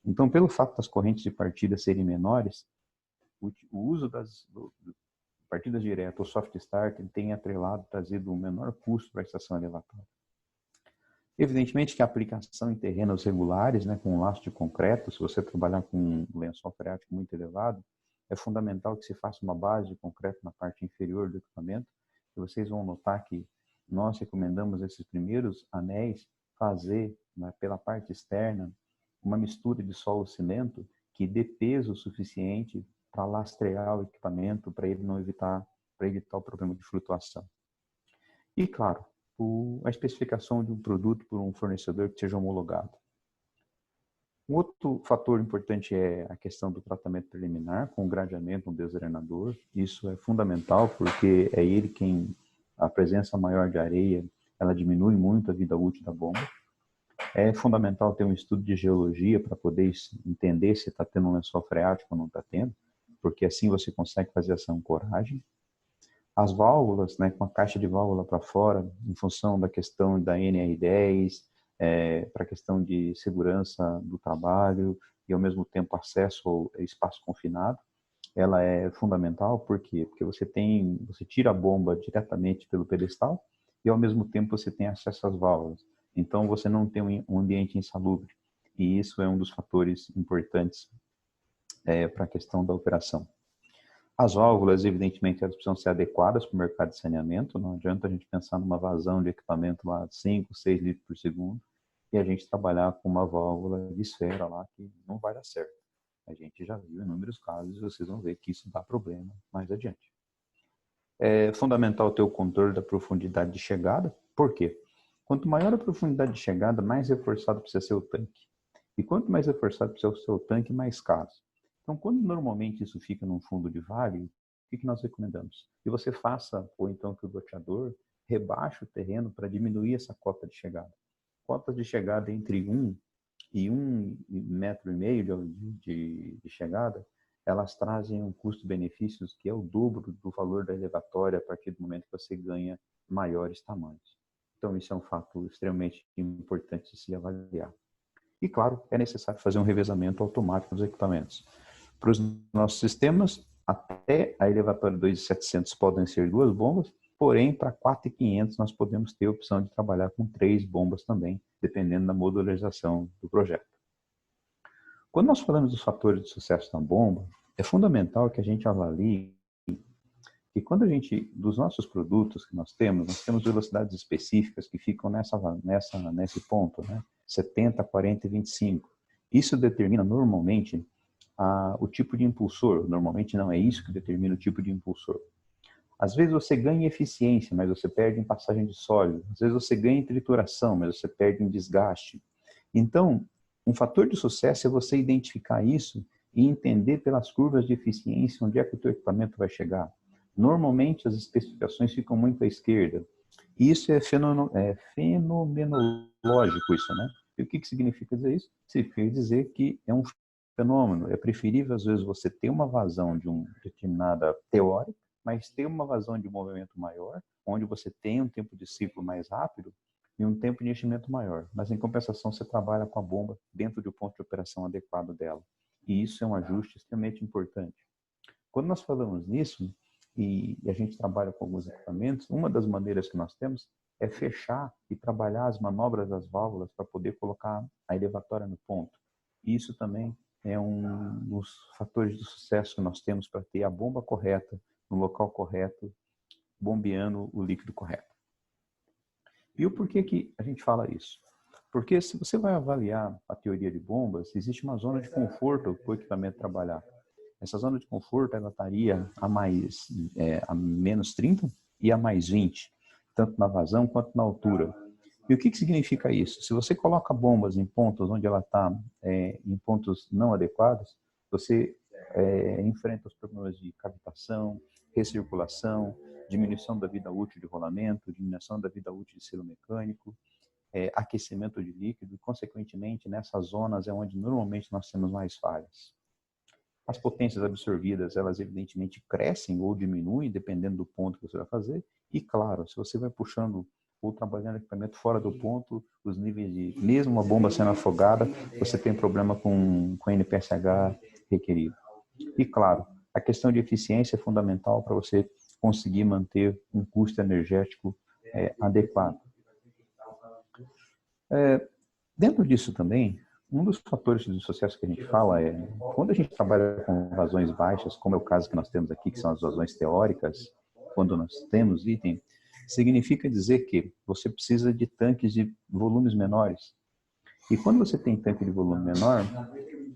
Então, pelo fato das correntes de partida serem menores, o uso das partidas diretas ou soft start tem atrelado, trazido um menor custo para a estação elevatória. Evidentemente que a aplicação em terrenos regulares, com um laço de concreto, se você trabalhar com um lençol freático muito elevado, é fundamental que se faça uma base de concreto na parte inferior do equipamento. E vocês vão notar que nós recomendamos esses primeiros anéis fazer, pela parte externa, uma mistura de solo-cimento que dê peso suficiente para lastrear o equipamento, para ele não evitar o problema de flutuação. E, claro, a especificação de um produto por um fornecedor que seja homologado. Um outro fator importante é a questão do tratamento preliminar, com gradeamento, um desdrenador. Isso é fundamental porque é ele quem, a presença maior de areia, ela diminui muito a vida útil da bomba. É fundamental ter um estudo de geologia para poder entender se está tendo um lençol freático ou não está tendo, porque assim você consegue fazer essa ancoragem. As válvulas, com a caixa de válvula para fora, em função da questão da NR10, para a questão de segurança do trabalho e, ao mesmo tempo, acesso ao espaço confinado, ela é fundamental. Por quê? Porque você tira a bomba diretamente pelo pedestal e, ao mesmo tempo, você tem acesso às válvulas. Então, você não tem um ambiente insalubre. E isso é um dos fatores importantes para a questão da operação. As válvulas, evidentemente, elas precisam ser adequadas para o mercado de saneamento. Não adianta a gente pensar numa vazão de equipamento lá de 5, 6 litros por segundo e a gente trabalhar com uma válvula de esfera lá que não vai dar certo. A gente já viu inúmeros casos e vocês vão ver que isso dá problema mais adiante. É fundamental ter o controle da profundidade de chegada. Por quê? Quanto maior a profundidade de chegada, mais reforçado precisa ser o tanque. E quanto mais reforçado precisa ser o tanque, mais caro. Então, quando normalmente isso fica num fundo de vale, o que nós recomendamos? Que você faça, ou então que o loteador rebaixe o terreno para diminuir essa cota de chegada. Cotas de chegada entre 1 e 1,5 metro de chegada, elas trazem um custo-benefícios que é o dobro do valor da elevatória a partir do momento que você ganha maiores tamanhos. Então, isso é um fato extremamente importante de se avaliar. E, claro, é necessário fazer um revezamento automático dos equipamentos. Para os nossos sistemas, até a elevatória 2.700 podem ser 2 bombas, porém, para 4.500 nós podemos ter a opção de trabalhar com 3 bombas também, dependendo da modularização do projeto. Quando nós falamos dos fatores de sucesso da bomba, é fundamental que a gente avalie que quando dos nossos produtos que nós temos velocidades específicas que ficam nesse ponto, né? 70, 40 e 25. Isso determina normalmente o tipo de impulsor. Normalmente não é isso que determina o tipo de impulsor. Às vezes você ganha em eficiência, mas você perde em passagem de sólido. Às vezes você ganha em trituração, mas você perde em desgaste. Então, um fator de sucesso é você identificar isso e entender pelas curvas de eficiência onde é que o teu equipamento vai chegar. Normalmente as especificações ficam muito à esquerda. E isso é fenomenológico, isso, né? E o que significa dizer isso? Significa dizer que é um fenômeno. É preferível, às vezes, você ter uma vazão de uma determinada teórica, mas ter uma vazão de movimento maior, onde você tem um tempo de ciclo mais rápido e um tempo de enchimento maior. Mas, em compensação, você trabalha com a bomba dentro do ponto de operação adequado dela. E isso é um ajuste extremamente importante. Quando nós falamos nisso, e a gente trabalha com alguns equipamentos, uma das maneiras que nós temos é fechar e trabalhar as manobras das válvulas para poder colocar a elevatória no ponto. E isso também é um dos fatores de sucesso que nós temos para ter a bomba correta, no local correto, bombeando o líquido correto. E o porquê que a gente fala isso? Porque se você vai avaliar a teoria de bombas, existe uma zona de conforto para o equipamento trabalhar. Essa zona de conforto ela estaria a menos 30 e a mais 20, tanto na vazão quanto na altura. E o que significa isso? Se você coloca bombas em pontos onde ela está em pontos não adequados, você enfrenta os problemas de cavitação, recirculação, diminuição da vida útil de rolamento, diminuição da vida útil de selo mecânico, aquecimento de líquido, e, consequentemente, nessas zonas é onde normalmente nós temos mais falhas. As potências absorvidas, elas evidentemente crescem ou diminuem, dependendo do ponto que você vai fazer. E, claro, se você vai puxando ou trabalhando equipamento fora do ponto, os níveis de... Mesmo uma bomba sendo afogada, você tem problema com NPSH requerido. E, claro, a questão de eficiência é fundamental para você conseguir manter um custo energético adequado. Dentro disso também, um dos fatores de sucesso que a gente fala é, quando a gente trabalha com vazões baixas, como é o caso que nós temos aqui, que são as vazões teóricas, quando nós temos item, significa dizer que você precisa de tanques de volumes menores. E quando você tem tanque de volume menor,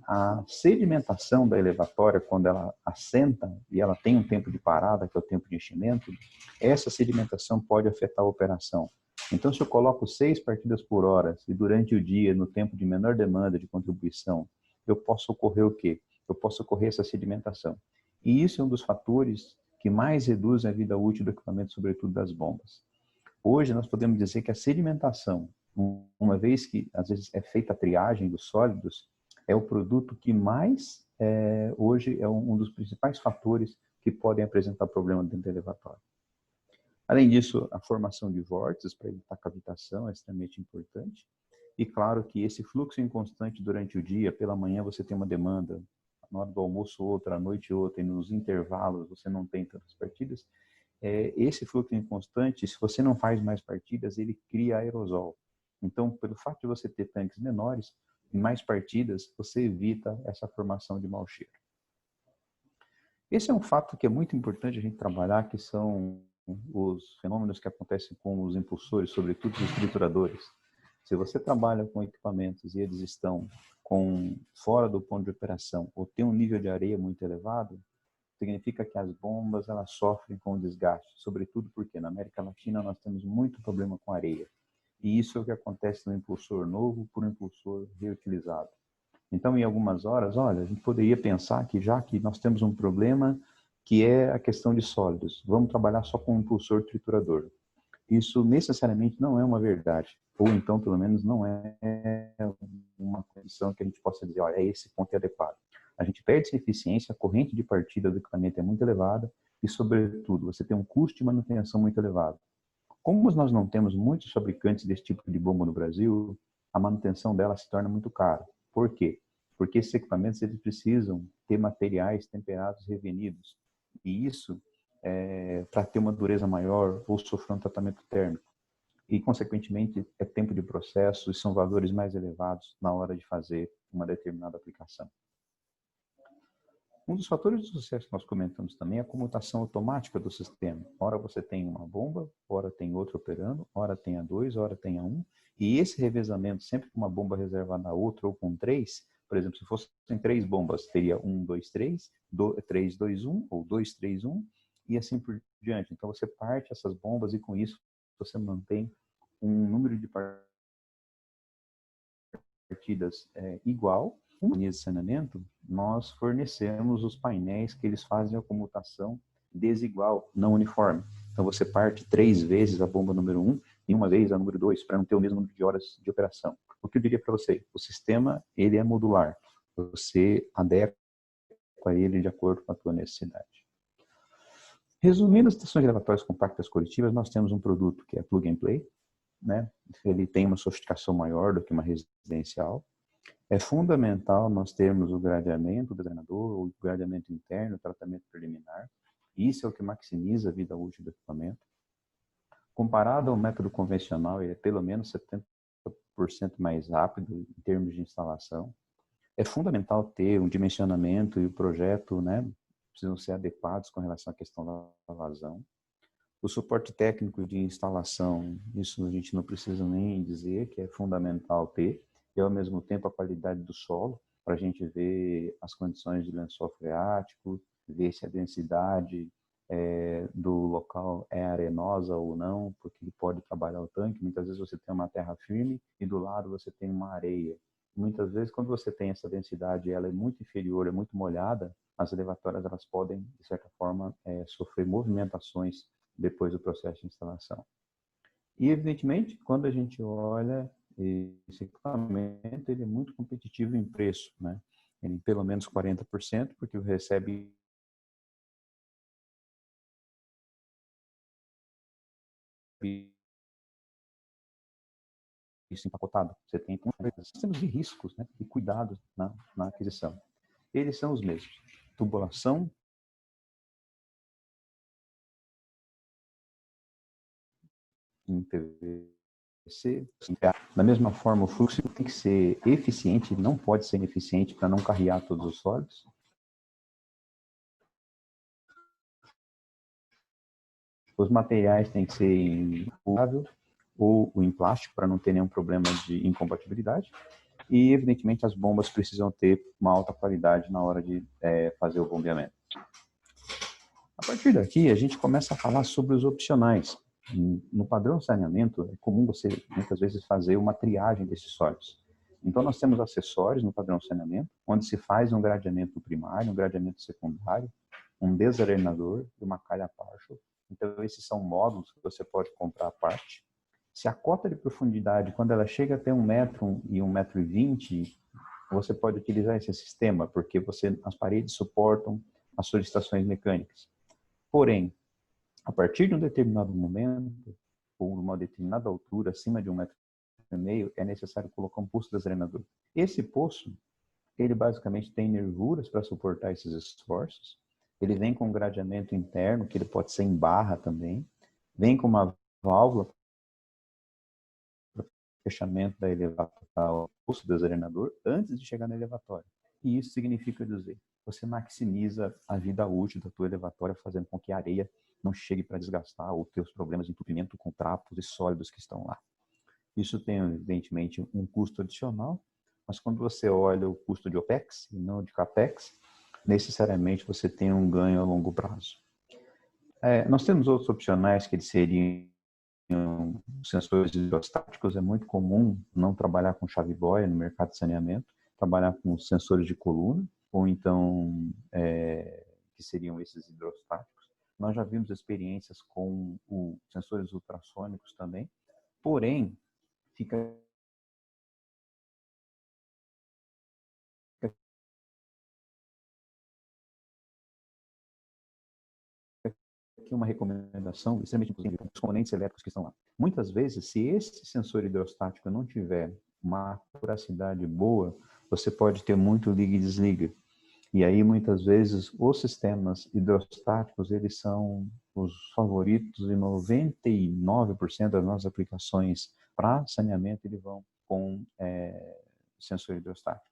a sedimentação da elevatória, quando ela assenta e ela tem um tempo de parada, que é o tempo de enchimento, essa sedimentação pode afetar a operação. Então, se eu coloco 6 partidas por hora e durante o dia, no tempo de menor demanda de contribuição, eu posso ocorrer o quê? Eu posso ocorrer essa sedimentação. E isso é um dos fatores que mais reduzem a vida útil do equipamento, sobretudo das bombas. Hoje, nós podemos dizer que a sedimentação, uma vez que às vezes é feita a triagem dos sólidos, é o produto que mais, hoje, é um dos principais fatores que podem apresentar problema dentro do elevatório. Além disso, a formação de vórtices para evitar cavitação é extremamente importante. E claro que esse fluxo inconstante durante o dia, pela manhã você tem uma demanda, na hora do almoço outra, à noite outra, e nos intervalos você não tem tantas partidas. Esse fluxo inconstante, se você não faz mais partidas, ele cria aerosol. Então, pelo fato de você ter tanques menores e mais partidas, você evita essa formação de mau cheiro. Esse é um fato que é muito importante a gente trabalhar, que são os fenômenos que acontecem com os impulsores, sobretudo os trituradores. Se você trabalha com equipamentos e eles estão fora do ponto de operação ou tem um nível de areia muito elevado, significa que as bombas elas sofrem com o desgaste, sobretudo porque na América Latina nós temos muito problema com areia. E isso é o que acontece no impulsor novo por um impulsor reutilizado. Então, em algumas horas, olha, a gente poderia pensar que já que nós temos um problema que é a questão de sólidos, vamos trabalhar só com um impulsor triturador. Isso necessariamente não é uma verdade, ou então, pelo menos, não é uma condição que a gente possa dizer, olha, esse ponto é adequado. A gente perde essa eficiência, a corrente de partida do equipamento é muito elevada e, sobretudo, você tem um custo de manutenção muito elevado. Como nós não temos muitos fabricantes desse tipo de bomba no Brasil, a manutenção dela se torna muito cara. Por quê? Porque esses equipamentos eles precisam ter materiais temperados revenidos. E isso para ter uma dureza maior ou sofrer um tratamento térmico. E, consequentemente, é tempo de processo e são valores mais elevados na hora de fazer uma determinada aplicação. Um dos fatores de sucesso que nós comentamos também é a comutação automática do sistema. Ora você tem uma bomba, ora tem outra operando, ora tem a 2, ora tem a 1. E esse revezamento, sempre com uma bomba reservada a outra ou com 3, por exemplo, se fossem 3 bombas, teria 1, 2, 3, 3, 2, 1 ou 2, 3, 1 e assim por diante. Então você parte essas bombas e com isso você mantém um número de partidas igual. Com linha de saneamento, nós fornecemos os painéis que eles fazem a comutação desigual, não uniforme. Então você parte 3 vezes a bomba número 1 e uma vez a número 2, para não ter o mesmo número de horas de operação. O que eu diria para você? O sistema ele é modular. Você adequa ele de acordo com a tua necessidade. Resumindo as estações elevatórias compactas coletivas, nós temos um produto que é plug and play, né? Ele tem uma sofisticação maior do que uma residencial. É fundamental nós termos o gradeamento do drenador, o gradeamento interno, o tratamento preliminar. Isso é o que maximiza a vida útil do equipamento. Comparado ao método convencional, ele é pelo menos 70% mais rápido em termos de instalação. É fundamental ter um dimensionamento e o projeto, né, precisam ser adequados com relação à questão da vazão. O suporte técnico de instalação, isso a gente não precisa nem dizer, que é fundamental ter, e ao mesmo tempo a qualidade do solo, para a gente ver as condições de lençol freático, ver se a densidade do local é arenosa ou não, porque ele pode trabalhar o tanque. Muitas vezes você tem uma terra firme e do lado você tem uma areia. Muitas vezes, quando você tem essa densidade, ela é muito inferior, é muito molhada, as elevatórias elas podem, de certa forma, sofrer movimentações depois do processo de instalação. E, evidentemente, quando a gente olha esse equipamento, ele é muito competitivo em preço, né? Ele pelo menos 40%, porque recebe isso empacotado. Você tem sistemas de riscos, né, e cuidados na aquisição. Eles são os mesmos. Tubulação, em PVC. Da mesma forma, o fluxo tem que ser eficiente, não pode ser ineficiente para não carregar todos os sólidos. Os materiais têm que ser em ou em plástico para não ter nenhum problema de incompatibilidade. E, evidentemente, as bombas precisam ter uma alta qualidade na hora de fazer o bombeamento. A partir daqui, a gente começa a falar sobre os opcionais. No padrão de saneamento, é comum você, muitas vezes, fazer uma triagem desses sólidos. Então, nós temos acessórios no padrão de saneamento, onde se faz um gradeamento primário, um gradeamento secundário, um desarenador e uma calha partial. Então, esses são módulos que você pode comprar à parte. Se a cota de profundidade, quando ela chega até 1 metro e 1,20 m, você pode utilizar esse sistema, porque as paredes suportam as solicitações mecânicas. Porém, a partir de um determinado momento, ou uma determinada altura, acima de 1,5 m, é necessário colocar um poço desarenador. Esse poço, ele basicamente tem nervuras para suportar esses esforços. Ele vem com um gradeamento interno, que ele pode ser em barra também. Vem com uma válvula para fechamento da elevatória, poço desarenador, antes de chegar na elevatória. E isso significa dizer, você maximiza a vida útil da tua elevatória, fazendo com que a areia não chegue para desgastar ou ter os problemas de entupimento com trapos e sólidos que estão lá. Isso tem, evidentemente, um custo adicional, mas quando você olha o custo de OPEX e não de CAPEX, necessariamente você tem um ganho a longo prazo. Nós temos outros opcionais que eles seriam sensores hidrostáticos. É muito comum não trabalhar com chave boia no mercado de saneamento, trabalhar com sensores de coluna, ou então que seriam esses hidrostáticos. Nós já vimos experiências com sensores ultrassônicos também, porém, fica aqui uma recomendação extremamente importante para os componentes elétricos que estão lá. Muitas vezes, se esse sensor hidrostático não tiver uma acuracidade boa, você pode ter muito liga e desliga. E aí, muitas vezes, os sistemas hidrostáticos, eles são os favoritos em 99% das nossas aplicações para saneamento, eles vão com sensor hidrostático.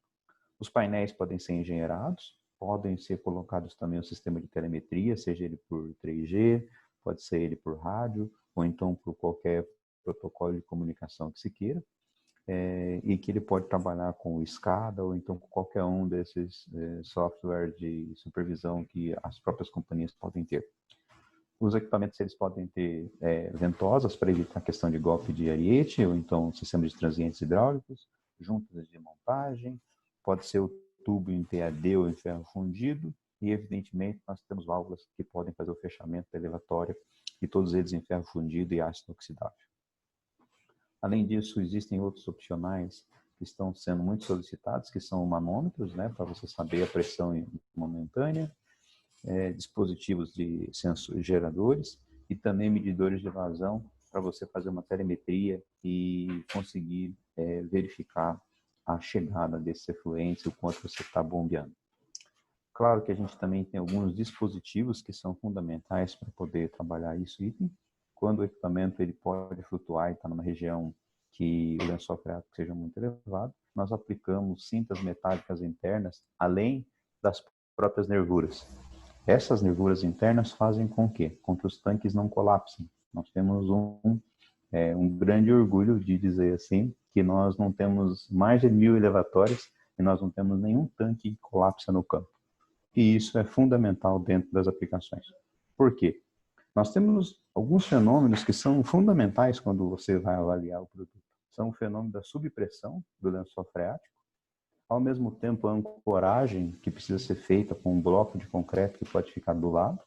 Os painéis podem ser engenheirados, podem ser colocados também um sistema de telemetria, seja ele por 3G, pode ser ele por rádio, ou então por qualquer protocolo de comunicação que se queira, e que ele pode trabalhar com o SCADA ou então com qualquer um desses software de supervisão que as próprias companhias podem ter. Os equipamentos eles podem ter ventosas para evitar a questão de golpe de ariete, ou então sistema de transientes hidráulicos, juntas de montagem, pode ser o tubo em PAD ou em ferro fundido, e evidentemente nós temos válvulas que podem fazer o fechamento da elevatória, e todos eles em ferro fundido e ácido oxidável. Além disso, existem outros opcionais que estão sendo muito solicitados, que são manômetros, para você saber a pressão momentânea, dispositivos de sensores geradores e também medidores de vazão para você fazer uma telemetria e conseguir verificar a chegada desses efluentes, o quanto você está bombeando. Claro que a gente também tem alguns dispositivos que são fundamentais para poder trabalhar isso. Quando o equipamento ele pode flutuar e está numa região que o lençol freático seja muito elevado, nós aplicamos cintas metálicas internas, além das próprias nervuras. Essas nervuras internas fazem com que os tanques não colapsem. Nós temos um grande orgulho de dizer assim, que nós não temos mais de 1000 elevatórios e nós não temos nenhum tanque que colapsa no campo. E isso é fundamental dentro das aplicações. Por quê? Nós temos alguns fenômenos que são fundamentais quando você vai avaliar o produto. São o fenômeno da subpressão do lençol freático, ao mesmo tempo a ancoragem que precisa ser feita com um bloco de concreto que pode ficar do lado,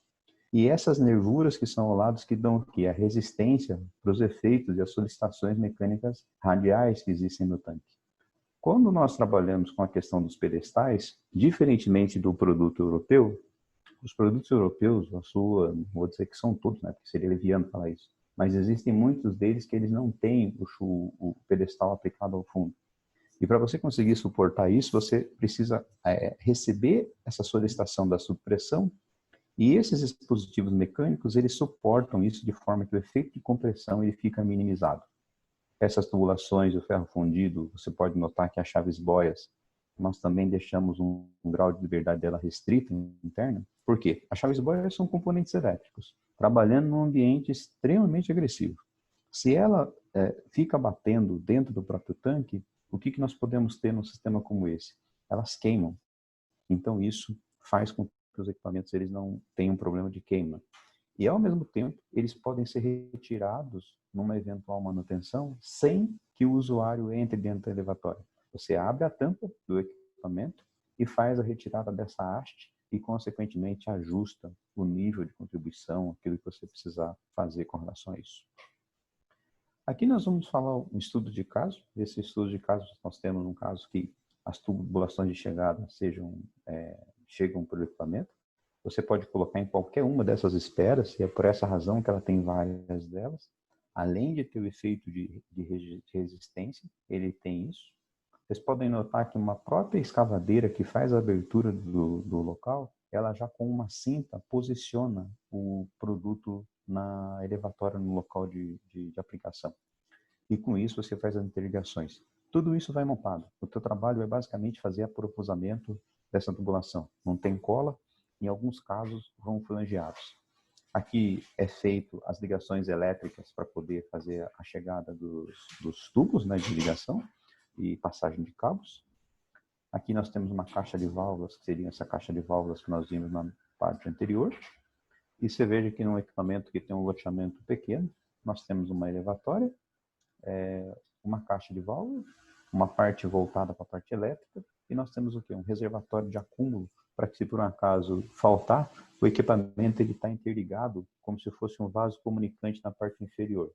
e essas nervuras que são ao lado que dão a resistência para os efeitos e as solicitações mecânicas radiais que existem no tanque. Quando nós trabalhamos com a questão dos pedestais, diferentemente do produto europeu, os produtos europeus, vou dizer que são todos, porque seria leviano falar isso, mas existem muitos deles que eles não têm o pedestal aplicado ao fundo. E para você conseguir suportar isso, você precisa receber essa solicitação da subpressão, e esses dispositivos mecânicos, eles suportam isso de forma que o efeito de compressão ele fica minimizado. Essas tubulações, o ferro fundido, você pode notar que as chaves boias, nós também deixamos um grau de liberdade dela restrito interna. Por quê? As chaves boias são componentes elétricos, trabalhando num ambiente extremamente agressivo. Se ela fica batendo dentro do próprio tanque, o que nós podemos ter num sistema como esse? Elas queimam. Então, isso faz com que os equipamentos eles não tenham problema de queima. E, ao mesmo tempo, eles podem ser retirados numa eventual manutenção sem que o usuário entre dentro da elevatória. Você abre a tampa do equipamento e faz a retirada dessa haste e, consequentemente, ajusta o nível de contribuição, aquilo que você precisar fazer com relação a isso. Aqui nós vamos falar um estudo de caso. Esse estudo de caso nós temos um caso que as tubulações de chegada chegam para o equipamento. Você pode colocar em qualquer uma dessas esperas, e é por essa razão que ela tem várias delas. Além de ter o efeito de resistência, ele tem isso. Vocês podem notar que uma própria escavadeira que faz a abertura do local, ela já com uma cinta posiciona o produto na elevatória, no local de aplicação. E com isso você faz as interligações. Tudo isso vai montado. O teu trabalho é basicamente fazer aprofusamento dessa tubulação. Não tem cola, em alguns casos vão flangeados. Aqui é feito as ligações elétricas para poder fazer a chegada dos tubos de ligação e passagem de cabos. Aqui nós temos uma caixa de válvulas, que seria essa caixa de válvulas que nós vimos na parte anterior. E você veja que num equipamento que tem um loteamento pequeno, nós temos uma elevatória, uma caixa de válvulas, uma parte voltada para a parte elétrica, e nós temos o quê? Um reservatório de acúmulo, para que se por um acaso faltar, o equipamento está interligado como se fosse um vaso comunicante na parte inferior.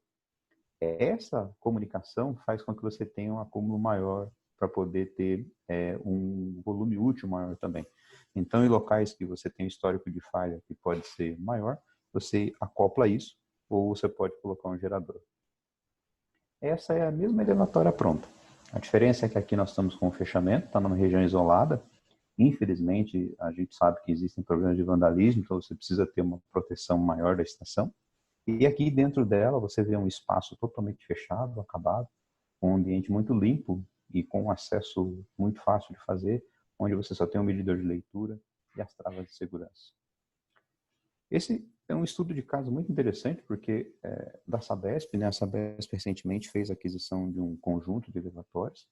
Essa comunicação faz com que você tenha um acúmulo maior para poder ter um volume útil maior também. Então, em locais que você tem histórico de falha que pode ser maior, você acopla isso ou você pode colocar um gerador. Essa é a mesma elevatória pronta. A diferença é que aqui nós estamos com um fechamento, está numa região isolada. Infelizmente, a gente sabe que existem problemas de vandalismo, então você precisa ter uma proteção maior da estação. E aqui dentro dela você vê um espaço totalmente fechado, acabado, com um ambiente muito limpo e com acesso muito fácil de fazer, onde você só tem um medidor de leitura e as travas de segurança. Esse é um estudo de caso muito interessante, porque da Sabesp, né? A Sabesp recentemente fez a aquisição de um conjunto de elevatórios.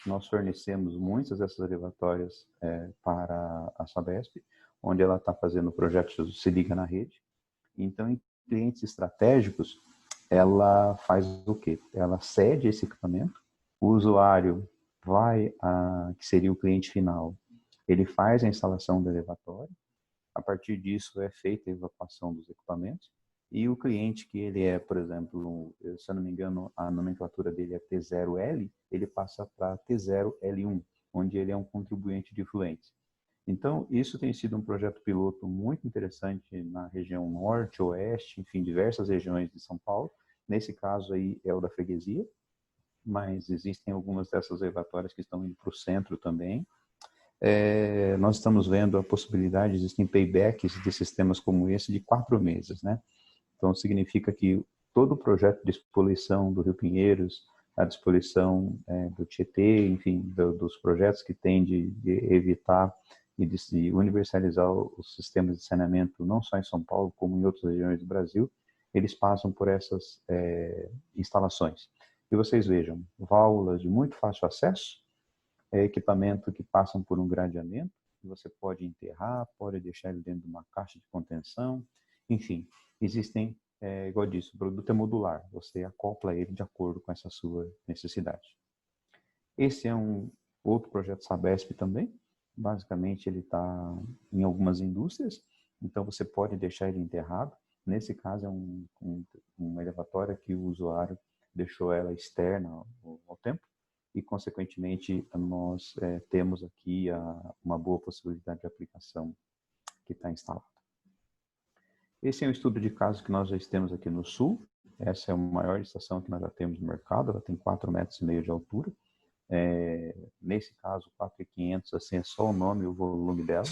Nós fornecemos muitas dessas elevatórias para a Sabesp, onde ela está fazendo o projeto Se Liga na Rede. Então, em clientes estratégicos, ela faz o quê? Ela cede esse equipamento, o usuário que seria o cliente final, ele faz a instalação do elevatório, a partir disso é feita a evacuação dos equipamentos, e o cliente que ele é, por exemplo, se eu não me engano, a nomenclatura dele é T0L, ele passa para T0L1, onde ele é um contribuinte de efluentes. Então, isso tem sido um projeto piloto muito interessante na região norte, oeste, enfim, diversas regiões de São Paulo. Nesse caso aí é o da freguesia, mas existem algumas dessas elevatórias que estão indo para o centro também. Nós estamos vendo a possibilidade, existem paybacks de sistemas como esse de 4 meses, né? Então, significa que todo o projeto de expoluição do Rio Pinheiros, a disposição do Tietê, enfim, dos projetos que tem de evitar e de se universalizar os sistemas de saneamento, não só em São Paulo, como em outras regiões do Brasil, eles passam por essas instalações. E vocês vejam, válvulas de muito fácil acesso, equipamento que passam por um gradeamento, que você pode enterrar, pode deixar ele dentro de uma caixa de contenção, enfim, existem, igual eu disse, o produto é modular, você acopla ele de acordo com essa sua necessidade. Esse é um outro projeto Sabesp também, basicamente ele está em algumas indústrias, então você pode deixar ele enterrado, nesse caso é uma elevatória que o usuário deixou ela externa ao tempo, e, consequentemente, nós temos aqui uma boa possibilidade de aplicação que está instalada. Esse é um estudo de caso que nós já temos aqui no Sul. Essa é a maior estação que nós já temos no mercado, ela tem 4,5 metros de altura. Nesse caso, 4.500, assim, é só o nome e o volume dela.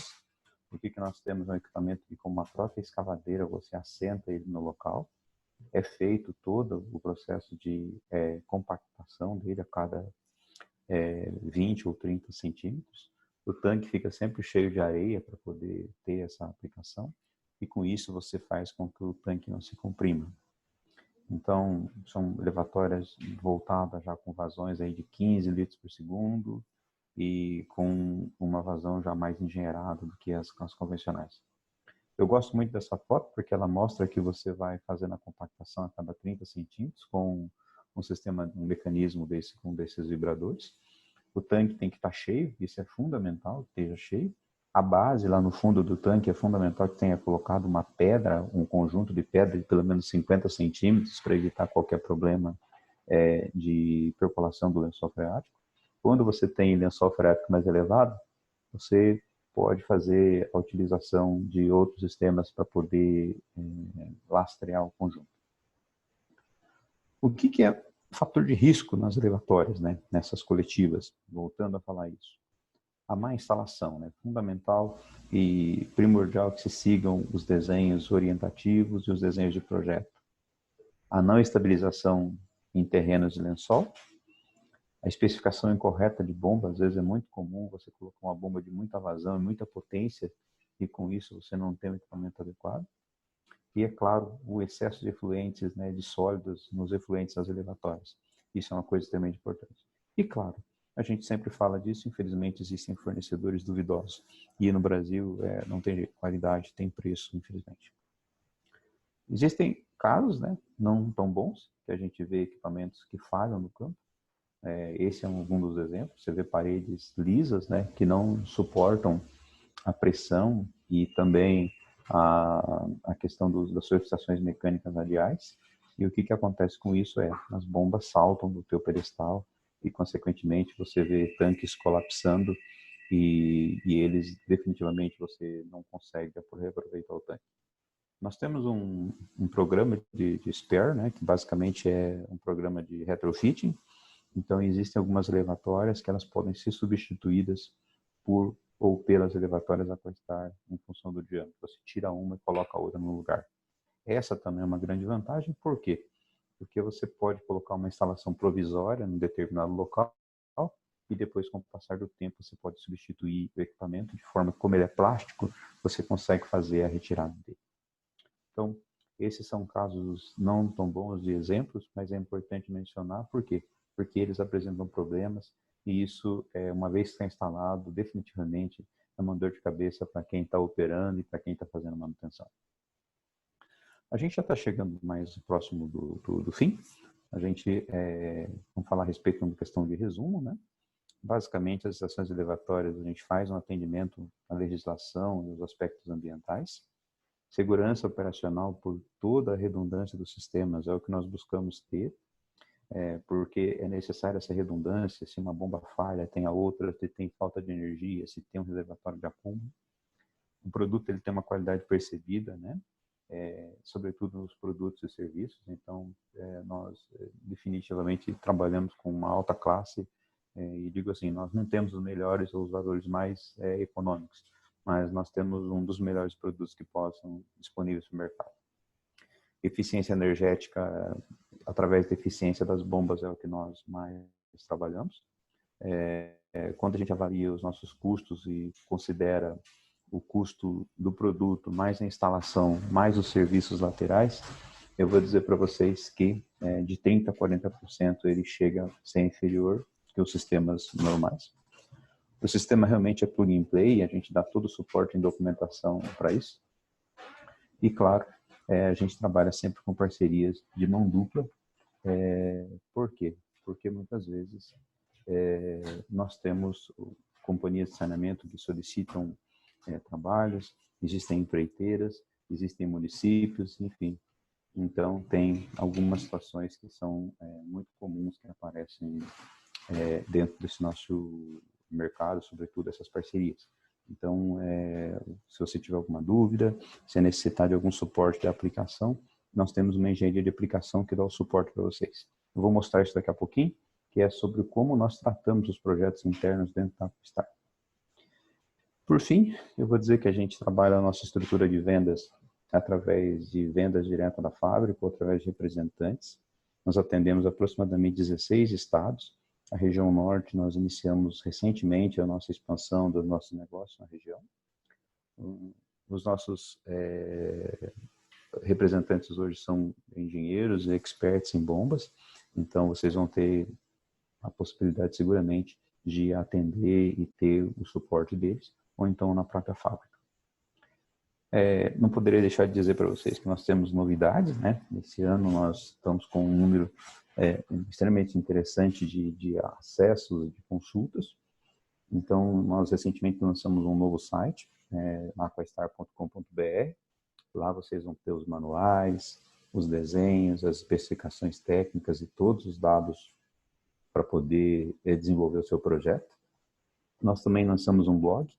O que nós temos é um equipamento que, com uma própria escavadeira, você assenta ele no local. É feito todo o processo de compactação dele a cada 20 ou 30 centímetros. O tanque fica sempre cheio de areia para poder ter essa aplicação e com isso você faz com que o tanque não se comprima. Então, são elevatórias voltadas já com vazões aí de 15 litros por segundo e com uma vazão já mais engenheirada do que as convencionais. Eu gosto muito dessa foto porque ela mostra que você vai fazendo a compactação a cada 30 centímetros com um mecanismo com desses vibradores. O tanque tem que estar cheio, isso é fundamental, que esteja cheio. A base lá no fundo do tanque é fundamental que tenha colocado uma pedra, um conjunto de pedra de pelo menos 50 centímetros para evitar qualquer problema de percolação do lençol freático. Quando você tem lençol freático mais elevado, você pode fazer a utilização de outros sistemas para poder lastrear o conjunto. O que é fator de risco nas elevatórias, né, nessas coletivas? Voltando a falar isso. A má instalação, né, fundamental e primordial que se sigam os desenhos orientativos e os desenhos de projeto. A não estabilização em terrenos de lençol. A especificação incorreta de bomba, às vezes é muito comum você colocar uma bomba de muita vazão e muita potência e com isso você não tem o equipamento adequado. E, é claro, o excesso de efluentes, né, de sólidos nos efluentes das elevatórias. Isso é uma coisa extremamente importante. E, claro, A gente sempre fala disso, infelizmente existem fornecedores duvidosos. E no Brasil não tem qualidade, tem preço, infelizmente. Existem casos, né, não tão bons, que a gente vê equipamentos que falham no campo. Esse é um dos exemplos. Você vê paredes lisas, né, que não suportam a pressão e também a questão das solicitações mecânicas radiais. E o que acontece com isso as bombas saltam do teu pedestal e, consequentemente, você vê tanques colapsando e eles, definitivamente, você não consegue reaproveitar o tanque. Nós temos um programa de spare, né, que basicamente é um programa de retrofitting. Então, existem algumas elevatórias que elas podem ser substituídas por ou pelas elevatórias Aquastar em função do diâmetro. Você tira uma e coloca a outra no lugar. Essa também é uma grande vantagem, por quê? Porque você pode colocar uma instalação provisória em determinado local e depois, com o passar do tempo, você pode substituir o equipamento de forma que, como ele é plástico, você consegue fazer a retirada dele. Então, esses são casos não tão bons de exemplos, mas é importante mencionar por quê? Porque eles apresentam problemas e isso, uma vez que está instalado, definitivamente é uma dor de cabeça para quem está operando e para quem está fazendo manutenção. A gente já está chegando mais próximo do fim. A gente vamos falar a respeito de uma questão de resumo, né? Basicamente, as estações elevatórias, a gente faz um atendimento à legislação e aos aspectos ambientais. Segurança operacional por toda a redundância dos sistemas é o que nós buscamos ter, porque é necessária essa redundância. Se uma bomba falha, tem a outra, se tem falta de energia, se tem um reservatório de acúmulo. O produto ele tem uma qualidade percebida, né? Sobretudo nos produtos e serviços. Então, nós definitivamente trabalhamos com uma alta classe e digo assim, nós não temos os melhores ou os valores mais econômicos, mas nós temos um dos melhores produtos que possam disponíveis no mercado. Eficiência energética, através da eficiência das bombas, é o que nós mais trabalhamos. Quando a gente avalia os nossos custos e considera o custo do produto, mais a instalação, mais os serviços laterais, eu vou dizer para vocês que de 30% a 40% ele chega a ser inferior que os sistemas normais. O sistema realmente é plug and play, a gente dá todo o suporte em documentação para isso. E, claro, a gente trabalha sempre com parcerias de mão dupla. Por quê? Porque muitas vezes nós temos companhias de saneamento que solicitam trabalhos, existem empreiteiras, existem municípios, enfim. Então, tem algumas situações que são muito comuns que aparecem dentro desse nosso mercado, sobretudo essas parcerias. Então, se você tiver alguma dúvida, se necessitar de algum suporte de aplicação, nós temos uma engenharia de aplicação que dá o suporte para vocês. Eu vou mostrar isso daqui a pouquinho, que é sobre como nós tratamos os projetos internos dentro da Aquastar. Por fim, eu vou dizer que a gente trabalha a nossa estrutura de vendas através de vendas diretas da fábrica ou através de representantes. Nós atendemos aproximadamente 16 estados. A região norte, nós iniciamos recentemente a nossa expansão dos nossos negócios na região. Os nossos representantes hoje são engenheiros e experts em bombas, então vocês vão ter a possibilidade seguramente de atender e ter o suporte deles, ou então na própria fábrica. Não poderia deixar de dizer para vocês que nós temos novidades, né? Esse ano nós estamos com um número extremamente interessante de acessos, de consultas. Então, nós recentemente lançamos um novo site, aquastar.com.br. Lá vocês vão ter os manuais, os desenhos, as especificações técnicas e todos os dados para poder desenvolver o seu projeto. Nós também lançamos um blog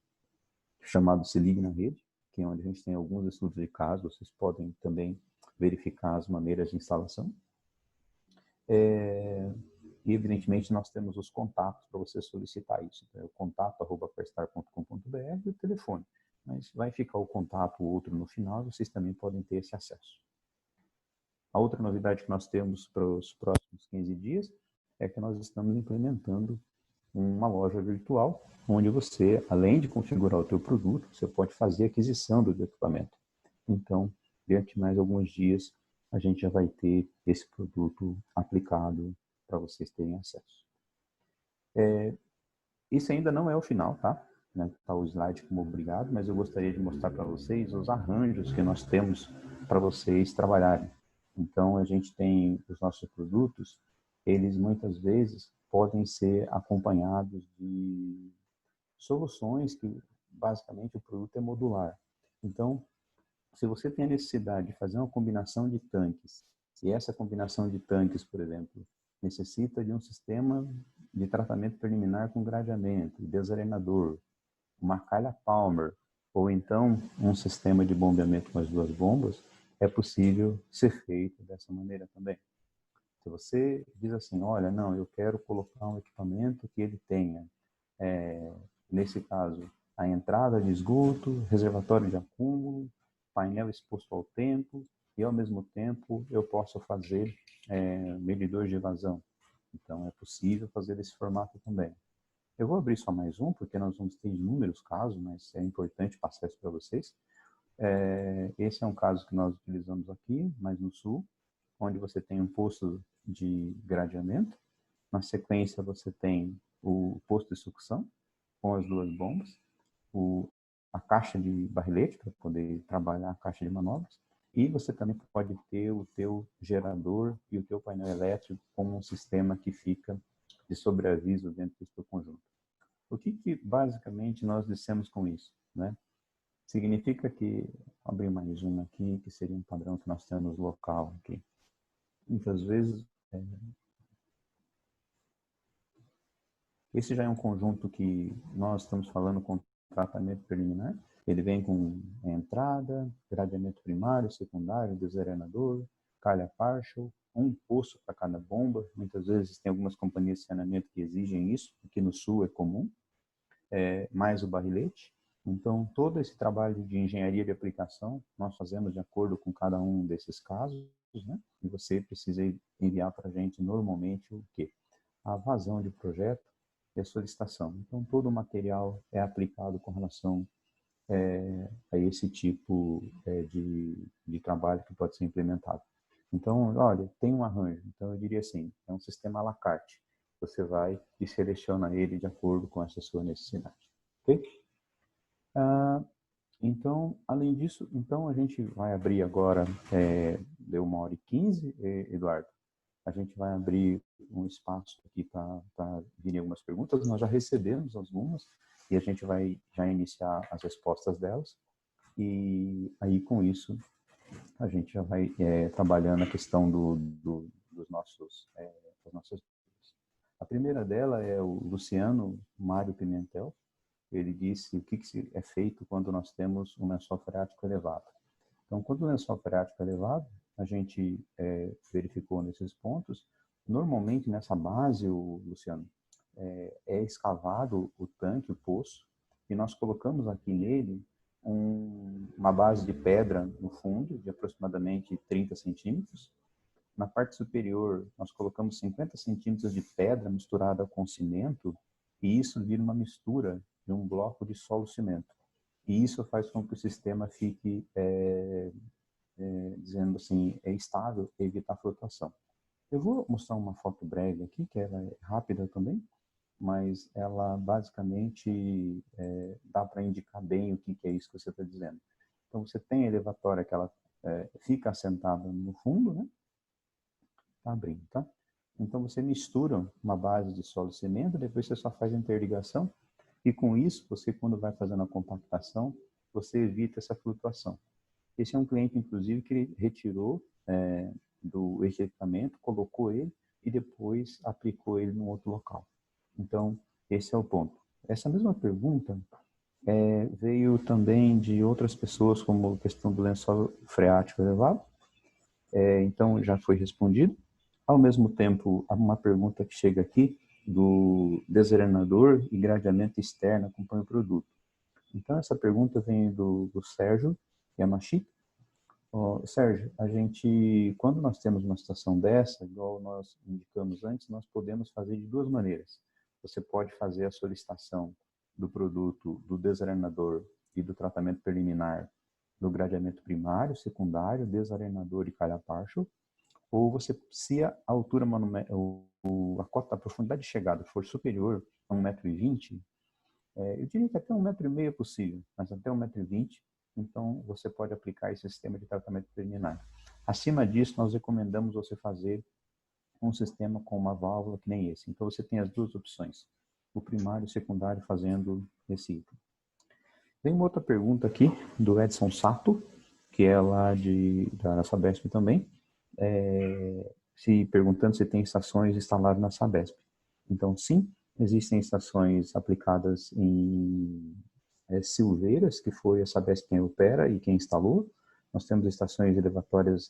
chamado Se Ligue na Rede, que é onde a gente tem alguns estudos de caso. Vocês podem também verificar as maneiras de instalação. E, evidentemente, nós temos os contatos para você solicitar isso. Então, é o contato@aquastar.com.br e o telefone. Mas vai ficar o contato, o outro no final, vocês também podem ter esse acesso. A outra novidade que nós temos para os próximos 15 dias é que nós estamos implementando uma loja virtual, onde você, além de configurar o teu produto, você pode fazer aquisição do equipamento. Então, dentro de mais alguns dias, a gente já vai ter esse produto aplicado para vocês terem acesso. Esse ainda não é o final, tá? Tá o slide como obrigado, mas eu gostaria de mostrar para vocês os arranjos que nós temos para vocês trabalharem. Então, a gente tem os nossos produtos, eles muitas vezes podem ser acompanhados de soluções que, basicamente, o produto é modular. Então, se você tem a necessidade de fazer uma combinação de tanques, e essa combinação de tanques, por exemplo, necessita de um sistema de tratamento preliminar com gradeamento, desarenador, uma calha Palmer, ou então um sistema de bombeamento com as duas bombas, é possível ser feito dessa maneira também. Se você diz assim, olha, não, eu quero colocar um equipamento que ele tenha, nesse caso, a entrada de esgoto, reservatório de acúmulo, painel exposto ao tempo, e ao mesmo tempo eu posso fazer medidor de evasão. Então é possível fazer desse formato também. Eu vou abrir só mais um, porque nós vamos ter inúmeros casos, mas é importante passar isso para vocês. Esse é um caso que nós utilizamos aqui, mais no sul, onde você tem um posto de gradeamento. Na sequência, você tem o posto de sucção, com as duas bombas, a caixa de barrilete, para poder trabalhar a caixa de manobras, e você também pode ter o teu gerador e o teu painel elétrico como um sistema que fica de sobreaviso dentro do seu conjunto. O que basicamente nós dissemos com isso, né? Significa que, vou abrir mais um aqui, que seria um padrão que nós temos local aqui. Muitas vezes, esse já é um conjunto que nós estamos falando com tratamento preliminar. Ele vem com entrada, gradeamento primário, secundário, desarenador, calha partial, um poço para cada bomba. Muitas vezes tem algumas companhias de saneamento que exigem isso, aqui no sul é comum, mais o barrilete. Então, todo esse trabalho de engenharia de aplicação, nós fazemos de acordo com cada um desses casos, né? E você precisa enviar para a gente normalmente o quê? A vazão de projeto e a solicitação. Então, todo o material é aplicado com relação a esse tipo de trabalho que pode ser implementado. Então, olha, tem um arranjo. Então, eu diria assim, é um sistema à la carte. Você vai e seleciona ele de acordo com essa sua necessidade. Ok? Então, além disso, então a gente vai abrir agora, deu 1h15, Eduardo. A gente vai abrir um espaço aqui para virem algumas perguntas. Nós já recebemos algumas e a gente vai já iniciar as respostas delas. E aí, com isso, a gente já vai trabalhando a questão dos nossos, das nossas dúvidas. A primeira dela é o Luciano Mário Pimentel. Ele disse o que é feito quando nós temos um lençol freático elevado. Então, quando o lençol freático é elevado, a gente verificou nesses pontos, normalmente nessa base, Luciano, é escavado o tanque, o poço, e nós colocamos aqui nele uma base de pedra no fundo, de aproximadamente 30 centímetros. Na parte superior, nós colocamos 50 centímetros de pedra misturada com cimento, e isso vira uma mistura de um bloco de solo-cimento. E isso faz com que o sistema fique, dizendo assim, estável e evitar flutuação. Eu vou mostrar uma foto breve aqui, que ela é rápida também, mas ela basicamente dá para indicar bem o que é isso que você está dizendo. Então, você tem a elevatória que ela fica assentada no fundo, né? Tá abrindo, tá? Então, você mistura uma base de solo e cimento, depois você só faz a interligação, e com isso, você, quando vai fazendo a compactação, você evita essa flutuação. Esse é um cliente, inclusive, que ele retirou do equipamento, colocou ele e depois aplicou ele num outro local. Então, esse é o ponto. Essa mesma pergunta veio também de outras pessoas, como a questão do lençol freático elevado. Então, já foi respondido. Ao mesmo tempo, há uma pergunta que chega aqui do desarenador e gradeamento externo acompanha o produto. Então, essa pergunta vem do Sérgio Yamashita. Sérgio, a gente, quando nós temos uma situação dessa, igual nós indicamos antes, nós podemos fazer de duas maneiras. Você pode fazer a solicitação do produto, do desarenador e do tratamento preliminar do gradeamento primário, secundário, desarenador e calha partial, ou você, se a altura a cota, a profundidade de chegada for superior a 1,20 m, eu diria que até 1,5 m é possível, mas até 1,20 m, então você pode aplicar esse sistema de tratamento preliminar. Acima disso, nós recomendamos você fazer um sistema com uma válvula que nem esse. Então você tem as duas opções, o primário e o secundário fazendo esse item. Tem uma outra pergunta aqui do Edson Sato, que é lá da Sabesp também, perguntando se tem estações instaladas na Sabesp. Então, sim, existem estações aplicadas em Silveiras, que foi a Sabesp quem opera e quem instalou. Nós temos estações elevatórias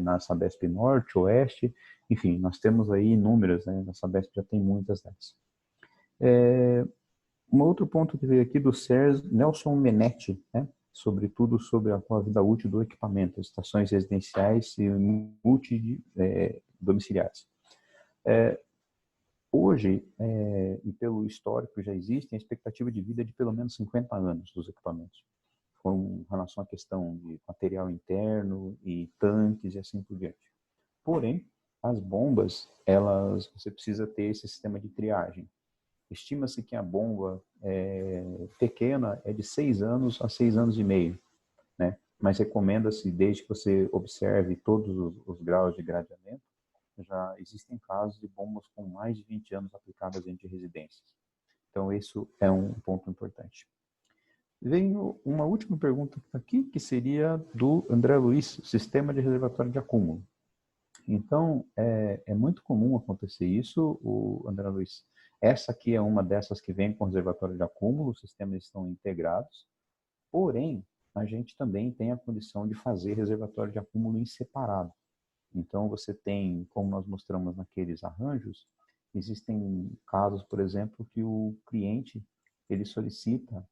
na Sabesp Norte, Oeste, enfim, nós temos aí inúmeras, né? Na Sabesp já tem muitas dessas. Um outro ponto que veio aqui do Sérgio Nelson Menetti, né? Sobretudo sobre a vida útil do equipamento, estações residenciais e multidomiciliares. Hoje, e pelo histórico já existe, a expectativa de vida é de pelo menos 50 anos dos equipamentos, com relação à questão de material interno e tanques e assim por diante. Porém, as bombas, você precisa ter esse sistema de triagem. Estima-se que a bomba pequena é de 6 anos a 6 anos e meio, né? Mas recomenda-se, desde que você observe todos os graus de gradeamento, já existem casos de bombas com mais de 20 anos aplicadas dentro de residências. Então, isso é um ponto importante. Vem uma última pergunta aqui, que seria do André Luiz, sistema de reservatório de acúmulo. Então, é muito comum acontecer isso, o André Luiz. Essa aqui é uma dessas que vem com reservatório de acúmulo, os sistemas estão integrados, porém, a gente também tem a condição de fazer reservatório de acúmulo em separado. Então, você tem, como nós mostramos naqueles arranjos, existem casos, por exemplo, que o cliente ele solicita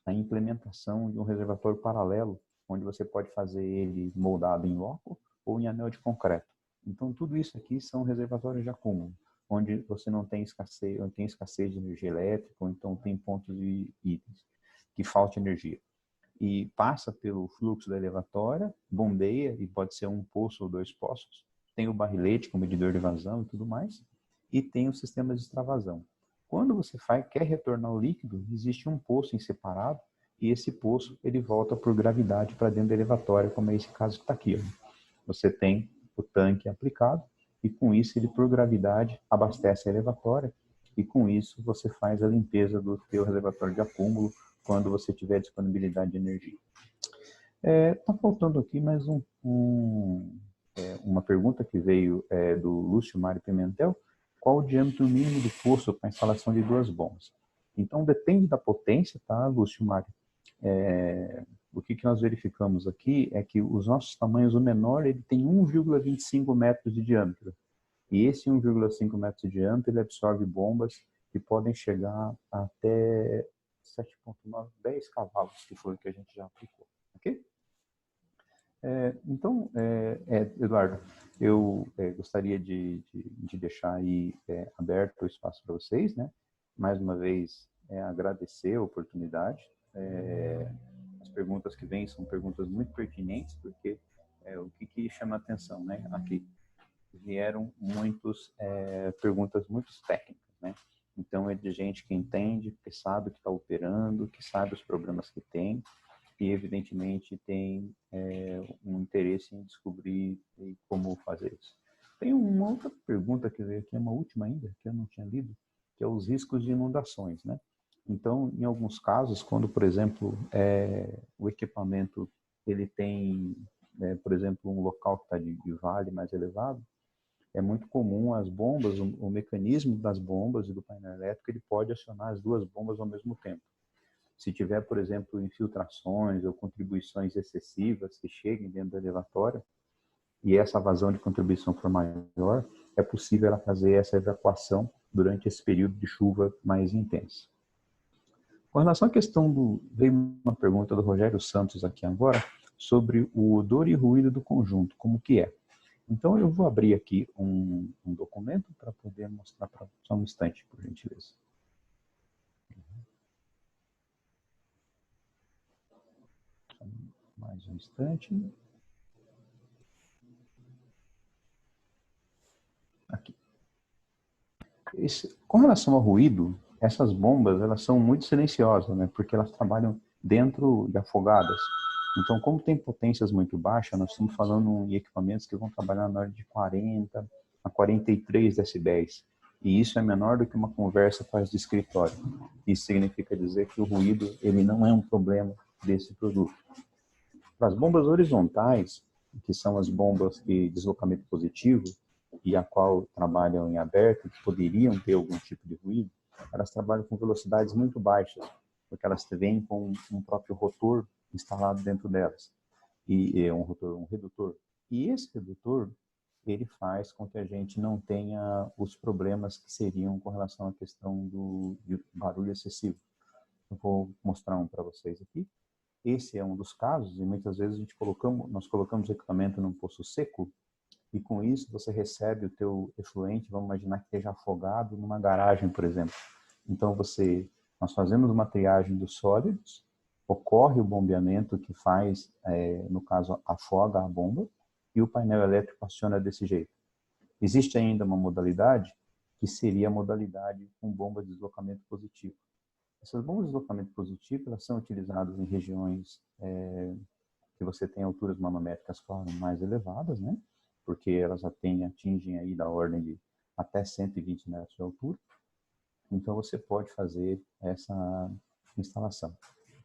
a implementação de um reservatório paralelo, onde você pode fazer ele moldado em loco ou em anel de concreto. Então, tudo isso aqui são reservatórios de acúmulo, onde você não tem escassez de energia elétrica, ou então tem pontos de itens que falta energia. E passa pelo fluxo da elevatória, bombeia, e pode ser um poço ou 2 poços, tem o barrilete com medidor de vazão e tudo mais, e tem o sistema de extravasão. Quando você quer retornar o líquido, existe um poço em separado, e esse poço ele volta por gravidade para dentro da elevatória, como é esse caso que está aqui. Você tem o tanque aplicado, e com isso ele por gravidade abastece a elevatória, e com isso você faz a limpeza do seu reservatório de acúmulo, quando você tiver disponibilidade de energia. Está faltando aqui mais uma pergunta que veio do Lúcio Mário Pimentel. Qual o diâmetro mínimo do poço para a instalação de 2 bombas? Então, depende da potência, tá, Lúcio Mário? O que nós verificamos aqui é que os nossos tamanhos, o menor, ele tem 1,25 metros de diâmetro. E esse 1,5 metros de diâmetro, ele absorve bombas que podem chegar até 7,9, 10 cavalos, que foi o que a gente já aplicou. Ok? Então, Eduardo, eu gostaria de deixar aí aberto o espaço para vocês, né? Mais uma vez, agradecer a oportunidade. As perguntas que vêm são perguntas muito pertinentes, porque o que chama a atenção, né? Aqui vieram perguntas muito técnicas, né? Então, é de gente que entende, que sabe o que está operando, que sabe os problemas que tem, e evidentemente tem um interesse em descobrir como fazer isso. Tem uma outra pergunta que veio aqui, uma última ainda, que eu não tinha lido, que é os riscos de inundações, né? Então, em alguns casos, quando, por exemplo, o equipamento ele tem, por exemplo, um local que está de vale mais elevado, é muito comum as bombas, o mecanismo das bombas e do painel elétrico, ele pode acionar as 2 bombas ao mesmo tempo. Se tiver, por exemplo, infiltrações ou contribuições excessivas que cheguem dentro da elevatória, e essa vazão de contribuição for maior, é possível ela fazer essa evacuação durante esse período de chuva mais intensa. Com relação à questão veio uma pergunta do Rogério Santos aqui agora, sobre o odor e ruído do conjunto, como que é. Então, eu vou abrir aqui um documento para poder mostrar para só um instante, por gentileza. Mais um instante. Com relação ao ruído, essas bombas, elas são muito silenciosas, né? Porque elas trabalham dentro de afogadas. Então, como tem potências muito baixas, nós estamos falando em equipamentos que vão trabalhar na ordem de 40 a 43 decibéis. E isso é menor do que uma conversa quase de escritório. Isso significa dizer que o ruído, ele não é um problema desse produto. Para as bombas horizontais, que são as bombas de deslocamento positivo, e a qual trabalham em aberto, que poderiam ter algum tipo de ruído, elas trabalham com velocidades muito baixas, porque elas vêm com um próprio rotor instalado dentro delas, e é um redutor. E esse redutor, ele faz com que a gente não tenha os problemas que seriam com relação à questão de barulho excessivo. Eu vou mostrar um para vocês aqui. Esse é um dos casos, e muitas vezes nós colocamos o equipamento num poço seco, e com isso você recebe o teu efluente, vamos imaginar que esteja afogado numa garagem, por exemplo. Então nós fazemos uma triagem dos sólidos, ocorre o bombeamento que faz, no caso, afoga a bomba, e o painel elétrico aciona desse jeito. Existe ainda uma modalidade, que seria a modalidade com bomba de deslocamento positivo. Essas bombas de deslocamento positivo, elas são utilizadas em regiões que você tem alturas manométricas mais elevadas, né? Porque elas atingem aí da ordem de até 120 metros de altura. Então, você pode fazer essa instalação.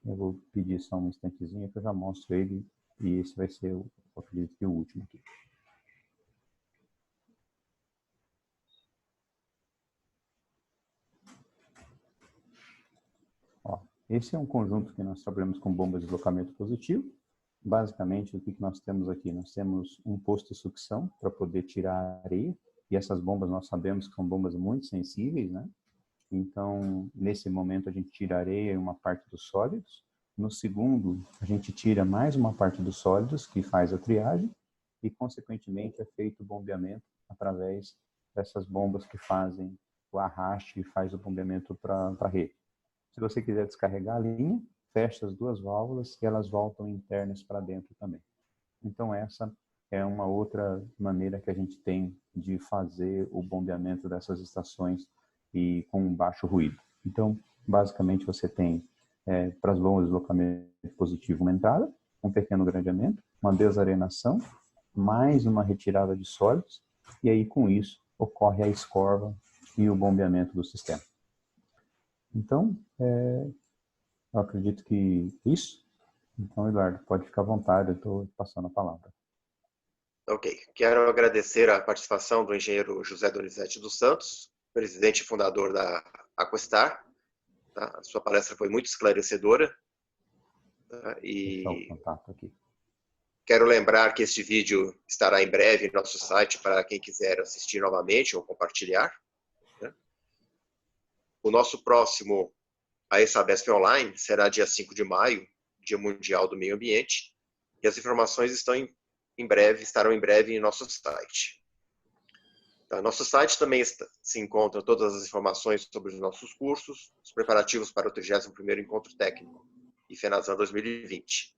Eu vou pedir só um instantezinho que eu já mostro ele, e esse vai ser, eu acredito que o último aqui. Ó, esse é um conjunto que nós trabalhamos com bombas de deslocamento positivo. Basicamente, o que nós temos aqui? Nós temos um posto de sucção para poder tirar a areia, e essas bombas nós sabemos que são bombas muito sensíveis, né? Então, nesse momento, a gente tira a areia e uma parte dos sólidos. No segundo, a gente tira mais uma parte dos sólidos, que faz a triagem, e, consequentemente, é feito o bombeamento através dessas bombas que fazem o arraste e faz o bombeamento para a rede. Se você quiser descarregar a linha, fecha as duas válvulas e elas voltam internas para dentro também. Então, essa é uma outra maneira que a gente tem de fazer o bombeamento dessas estações e com baixo ruído. Então, basicamente, você tem, para as bombas de deslocamento positivo, uma entrada, um pequeno gradeamento, uma desarenação, mais uma retirada de sólidos, e aí, com isso, ocorre a escorva e o bombeamento do sistema. Então, eu acredito que isso. Então, Eduardo, pode ficar à vontade, eu estou passando a palavra. Ok. Quero agradecer a participação do engenheiro José Donizete dos Santos, presidente e fundador da Aquastar. Tá? A sua palestra foi muito esclarecedora. Tá? E deixar o contato aqui. Quero lembrar que este vídeo estará em breve em nosso site para quem quiser assistir novamente ou compartilhar. Né? O nosso próximo a ESABESP Online será dia 5 de maio, Dia Mundial do Meio Ambiente, e as informações estarão em breve em nosso site. Tá? Nosso site também se encontra todas as informações sobre os nossos cursos, os preparativos para o 31º Encontro Técnico, IFENASAN 2020.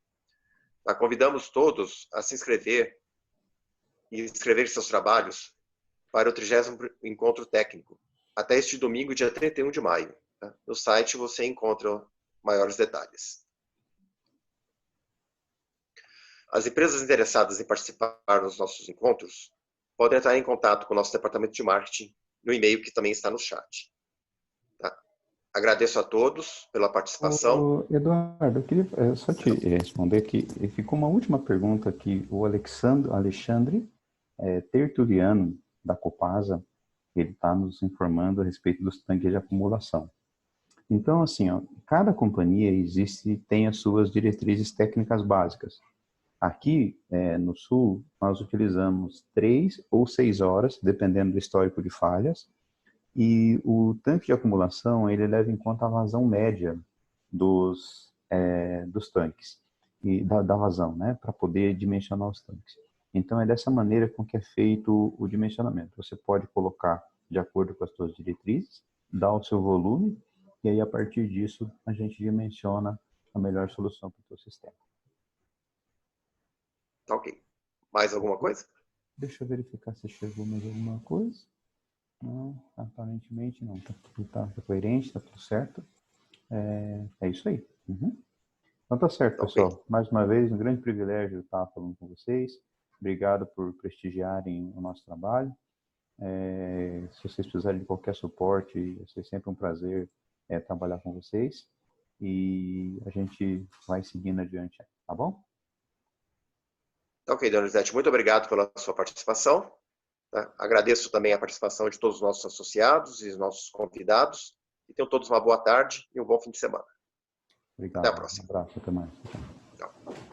Tá? Convidamos todos a se inscrever e escrever seus trabalhos para o 30º Encontro Técnico, até este domingo, dia 31 de maio. Tá? No site você encontra maiores detalhes. As empresas interessadas em participar dos nossos encontros podem entrar em contato com o nosso departamento de marketing no e-mail que também está no chat. Tá? Agradeço a todos pela participação. Eduardo, eu queria só te responder aqui. Ficou uma última pergunta aqui. O Alexandre Tertuliano, da Copasa, ele está nos informando a respeito dos tanques de acumulação. Então, assim, ó, cada companhia tem as suas diretrizes técnicas básicas. Aqui, no Sul, nós utilizamos 3 ou 6 horas, dependendo do histórico de falhas, e o tanque de acumulação, ele leva em conta a vazão média dos tanques, e da vazão, né, para poder dimensionar os tanques. Então, é dessa maneira com que é feito o dimensionamento. Você pode colocar de acordo com as suas diretrizes, dar o seu volume, e aí, a partir disso, a gente dimensiona a melhor solução para o seu sistema. Ok. Mais alguma coisa? Deixa eu verificar se chegou mais alguma coisa. Não, aparentemente não. Tá coerente, tá tudo certo. É isso aí. Uhum. Então tá certo, Ok. pessoal. Mais uma vez, um grande privilégio estar falando com vocês. Obrigado por prestigiarem o nosso trabalho. Se vocês precisarem de qualquer suporte, vai ser sempre um prazer trabalhar com vocês. E a gente vai seguindo adiante, tá bom? Ok, Donizete, muito obrigado pela sua participação. Tá? Agradeço também a participação de todos os nossos associados e os nossos convidados. E tenham todos uma boa tarde e um bom fim de semana. Até a Obrigado. Um próxima. abraço. Até mais. Tchau.